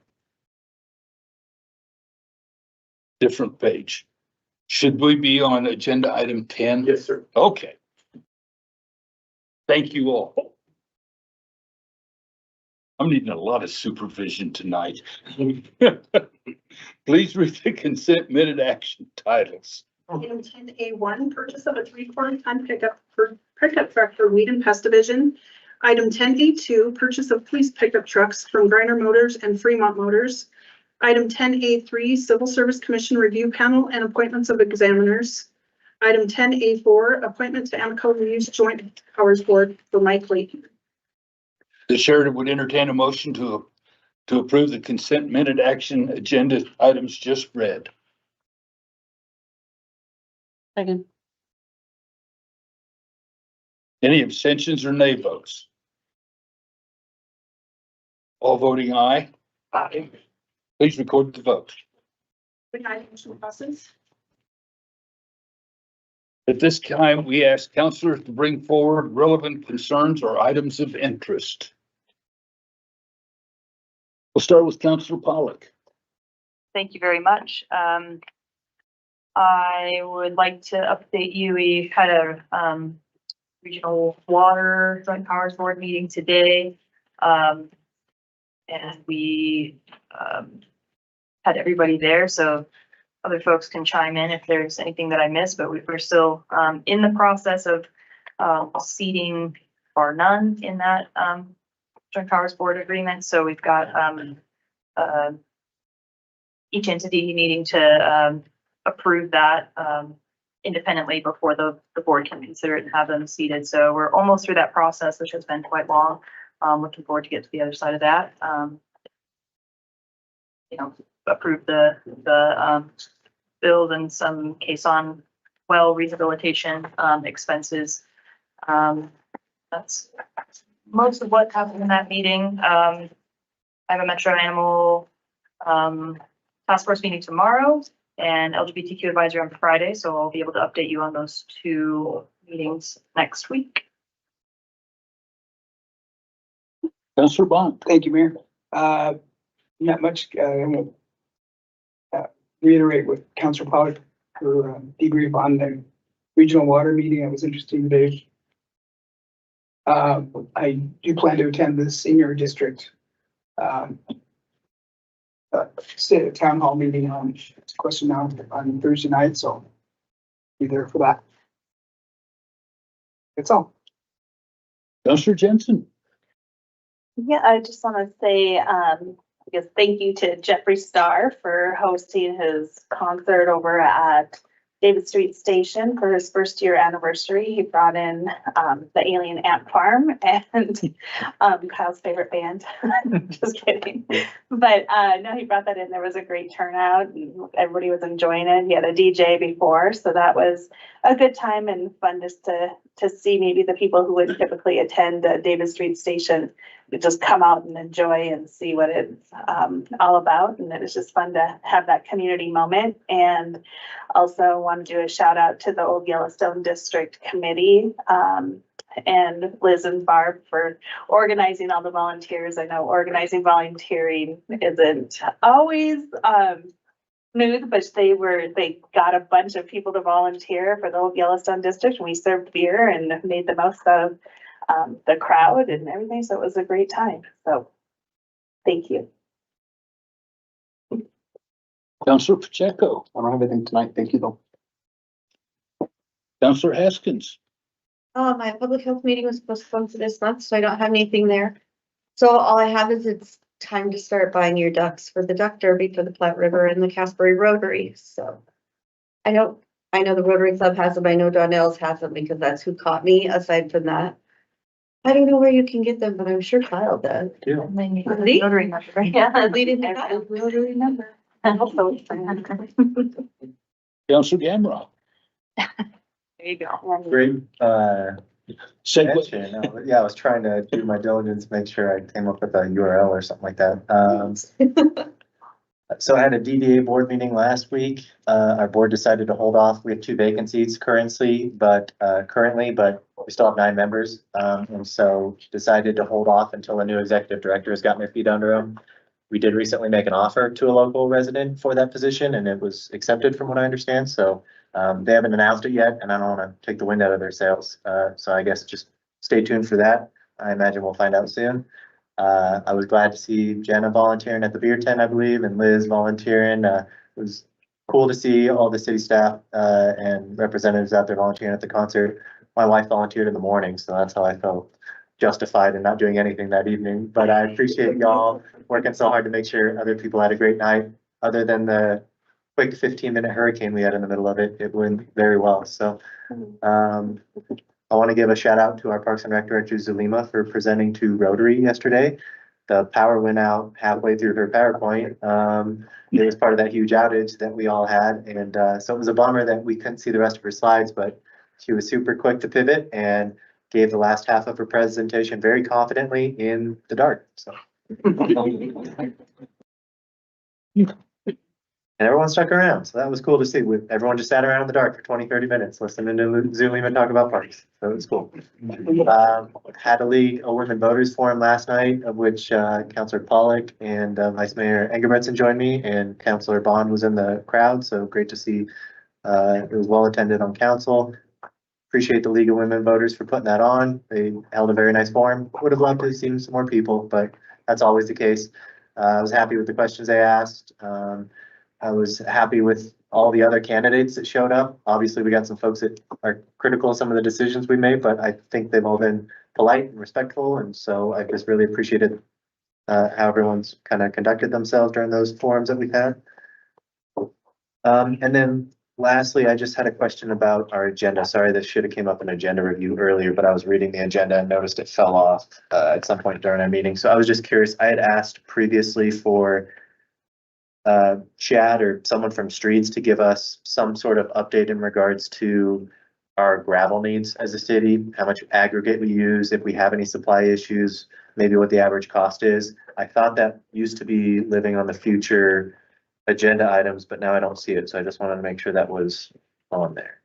Different page. Should we be on agenda item 10? Yes, sir. Okay. Thank you all. I'm needing a lot of supervision tonight. Please read the consent minute action titles. Item 10A1, purchase of a 3/4 ton pickup truck for weed and pest division. Item 10A2, purchase of police pickup trucks from Griner Motors and Fremont Motors. Item 10A3, Civil Service Commission Review Panel and appointments of examiners. Item 10A4, appointment to AMCO Reuse Joint Powers Board for Mike Lee. The chair would entertain a motion to approve the consent minute action agenda items just read. Second. Any abstentions or nay votes? All voting aye. Aye. Please record the vote. Good night, motion passes. At this time, we ask councilors to bring forward relevant concerns or items of interest. We'll start with Councilor Pollock. Thank you very much. I would like to update you. We had a regional water joint powers board meeting today. And we had everybody there, so other folks can chime in if there's anything that I missed, but we're still in the process of seating or none in that joint powers board agreement. So we've got each entity needing to approve that independently before the board can consider it and have them seated. So we're almost through that process, which has been quite long. Looking forward to get to the other side of that. Approve the bills and some caisson well rehabilitation expenses. That's most of what happened in that meeting. I have a Metro Animal task force meeting tomorrow and LGBTQ advisory on Friday, so I'll be able to update you on those two meetings next week. Councilor Bond. Thank you, Mayor. Not much, I won't reiterate what Councilor Pollock, her debrief on the regional water meeting. That was interesting today. I do plan to attend the senior district state town hall meeting on question now on Thursday night, so be there for that. That's all. Councilor Jensen. Yeah, I just want to say, I guess, thank you to Jeffree Star for hosting his concert over at David Street Station for his first year anniversary. He brought in the Alien Ant Farm and Kyle's favorite band. Just kidding. But no, he brought that in. There was a great turnout and everybody was enjoying it. He had a DJ before, so that was a good time and fun just to see maybe the people who would typically attend David Street Station just come out and enjoy and see what it's all about. And it was just fun to have that community moment. And also want to do a shout out to the Old Yellowstone District Committee and Liz and Barb for organizing all the volunteers. I know organizing volunteering isn't always smooth, but they got a bunch of people to volunteer for the Old Yellowstone District, and we served beer and made the most of the crowd and everything. So it was a great time. So thank you. Councilor Pacheco. I don't have anything tonight. Thank you though. Councilor Haskins. My public health meeting was postponed for this month, so I don't have anything there. So all I have is it's time to start buying your ducks for the duck derby for the Platte River and the Casper Rotary. So I know the Rotary Club has them. I know Donnell's has them because that's who caught me. Aside from that, I don't know where you can get them, but I'm sure Kyle does. Yeah. And then you Lee? rotary number. Yeah, leading the Kyle. Rotary number. And also. Councilor Gamrock. There you go. Great, Segue. mention. Yeah, I was trying to do my diligence, make sure I came up with a URL or something like that. So I had a DDA board meeting last week. Our board decided to hold off. We have 2 vacancies currently, but we still have 9 members. And so decided to hold off until a new executive director has gotten their feet under them. We did recently make an offer to a local resident for that position and it was accepted from what I understand. So they haven't announced it yet and I don't want to take the wind out of their sails. So I guess just stay tuned for that. I imagine we'll find out soon. I was glad to see Jenna volunteering at the beer tent, I believe, and Liz volunteering. It was cool to see all the city staff and representatives out there volunteering at the concert. My wife volunteered in the morning, so that's how I felt justified in not doing anything that evening. But I appreciate y'all working so hard to make sure other people had a great night. Other than the quick 15-minute hurricane we had in the middle of it, it went very well. So I want to give a shout out to our Parks and Rec Director Zulima for presenting to Rotary yesterday. The power went out halfway through her PowerPoint. It was part of that huge outage that we all had. And so it was a bummer that we couldn't see the rest of her slides, but she was super quick to pivot and gave the last half of her presentation very confidently in the dark. So. And everyone stuck around, so that was cool to see. Everyone just sat around in the dark for 20-30 minutes listening to Zulima talk about parks. So it was cool. Had to lead a women voters forum last night, of which Councilor Pollock and Vice Mayor Engelbretson joined me, and Councilor Bond was in the crowd. So great to see. It was well attended on council. Appreciate the League of Women Voters for putting that on. They held a very nice forum. Would have loved to have seen some more people, but that's always the case. I was happy with the questions they asked. I was happy with all the other candidates that showed up. Obviously, we got some folks that are critical of some of the decisions we made, but I think they've all been polite and respectful. And so I just really appreciated how everyone's kind of conducted themselves during those forums that we've had. And then lastly, I just had a question about our agenda. Sorry, this should have came up in agenda review earlier, but I was reading the agenda and noticed it fell off at some point during our meeting. So I was just curious. I had asked previously for Chad or someone from Streets to give us some sort of update in regards to our gravel needs as a city, how much aggregate we use, if we have any supply issues, maybe what the average cost is. I thought that used to be living on the future agenda items, but now I don't see it. So I just wanted to make sure that was on there.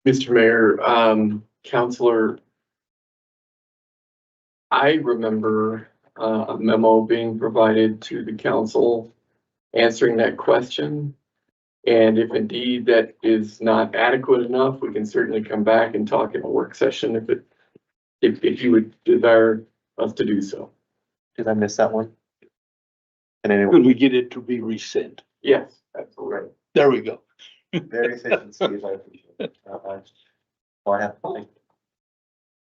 Mr. Mayor, Counselor, I remember a memo being provided to the council answering that question. And if indeed that is not adequate enough, we can certainly come back and talk in a work session if you would desire us to do so. Did I miss that one? And Could anyway, we get it to be resent? Yes, absolutely. There we go. very efficient, Steve. I appreciate it. I have to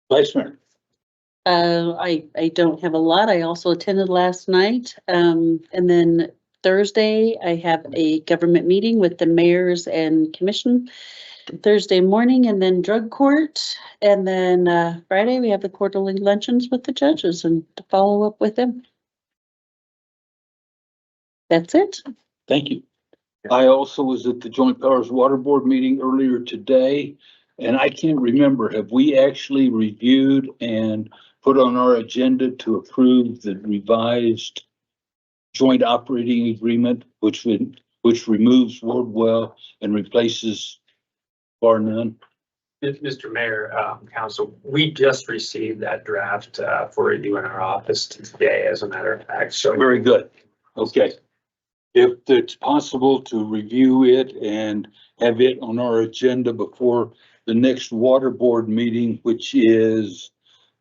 Vice Mayor. I don't have a lot. I also attended last night. And then Thursday, I have a government meeting with the mayors and commission Thursday morning, and then drug court. And then Friday, we have the quarterly luncheons with the judges and to follow up with them. That's it. Thank you. I also was at the Joint Powers Water Board meeting earlier today, and I can't remember, have we actually reviewed and put on our agenda to approve the revised joint operating agreement, which removes Wardwell and replaces Bar None? Mr. Mayor, Council, we just received that draft for review in our office today, as a matter of fact. So Very good. Okay. If it's possible to review it and have it on our agenda before the next water board meeting, which is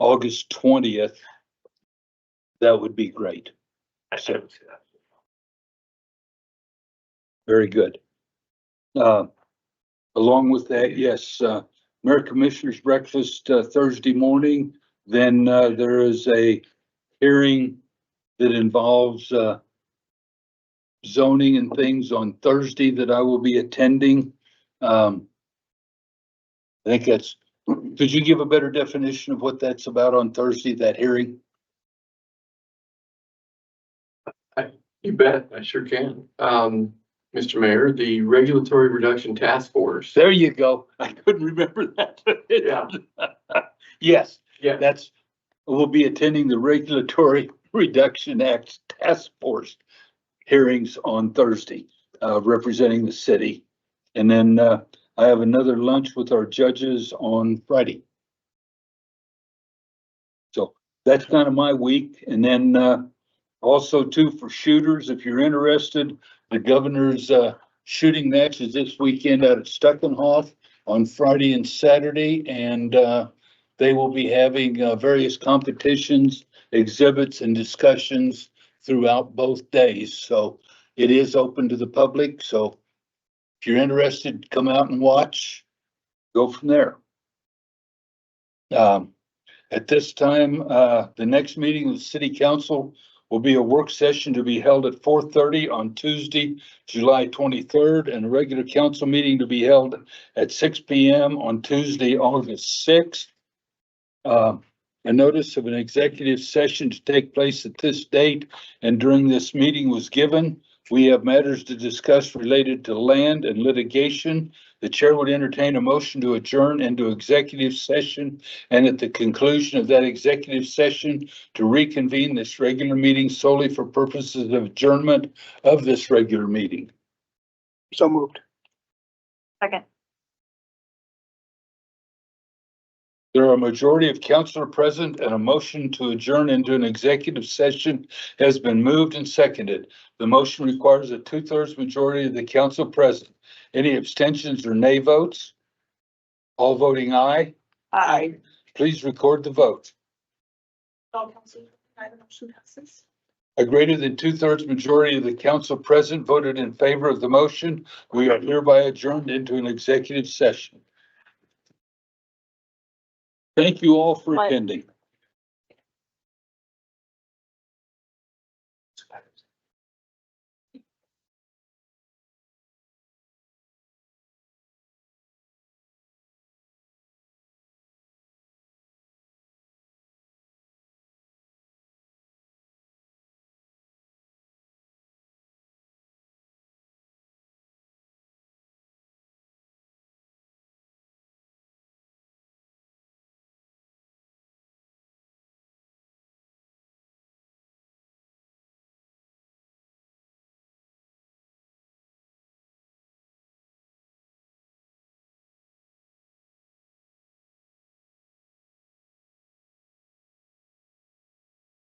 August 20th, that would be great. So, very good. Along with that, yes, Mayor Commissioner's breakfast Thursday morning. Then there is a hearing that involves zoning and things on Thursday that I will be attending. I think that's, could you give a better definition of what that's about on Thursday, that hearing? You bet, I sure can. Mr. Mayor, the Regulatory Reduction Task Force. There you go. I couldn't remember that. Yeah. Yes. Yeah. We'll be attending the Regulatory Reduction Act Task Force hearings on Thursday, representing the city. And then, I have another lunch with our judges on Friday. So that's kind of my week. And then, also too, for shooters, if you're interested, the governor's, shooting match is this weekend out at Stuckenhoff on Friday and Saturday. And, they will be having, various competitions, exhibits and discussions throughout both days. So it is open to the public. So if you're interested, come out and watch, go from there. At this time, the next meeting of the city council will be a work session to be held at 4:30 on Tuesday, July 23rd, and a regular council meeting to be held at 6 p.m. on Tuesday, August 6th. A notice of an executive session to take place at this date and during this meeting was given. We have matters to discuss related to land and litigation. The chair would entertain a motion to adjourn into executive session, and at the conclusion of that executive session, to reconvene this regular meeting solely for purposes of adjournment of this regular meeting. So moved. Second. There are a majority of councilor present and a motion to adjourn into an executive session has been moved and seconded. The motion requires a 2/3 majority of the council present. Any abstentions or nay votes? All voting aye. Aye. Please record the vote. All council, the motion passes. A greater than 2/3 majority of the council present voted in favor of the motion. We are hereby adjourned into an executive session. Thank you all for attending.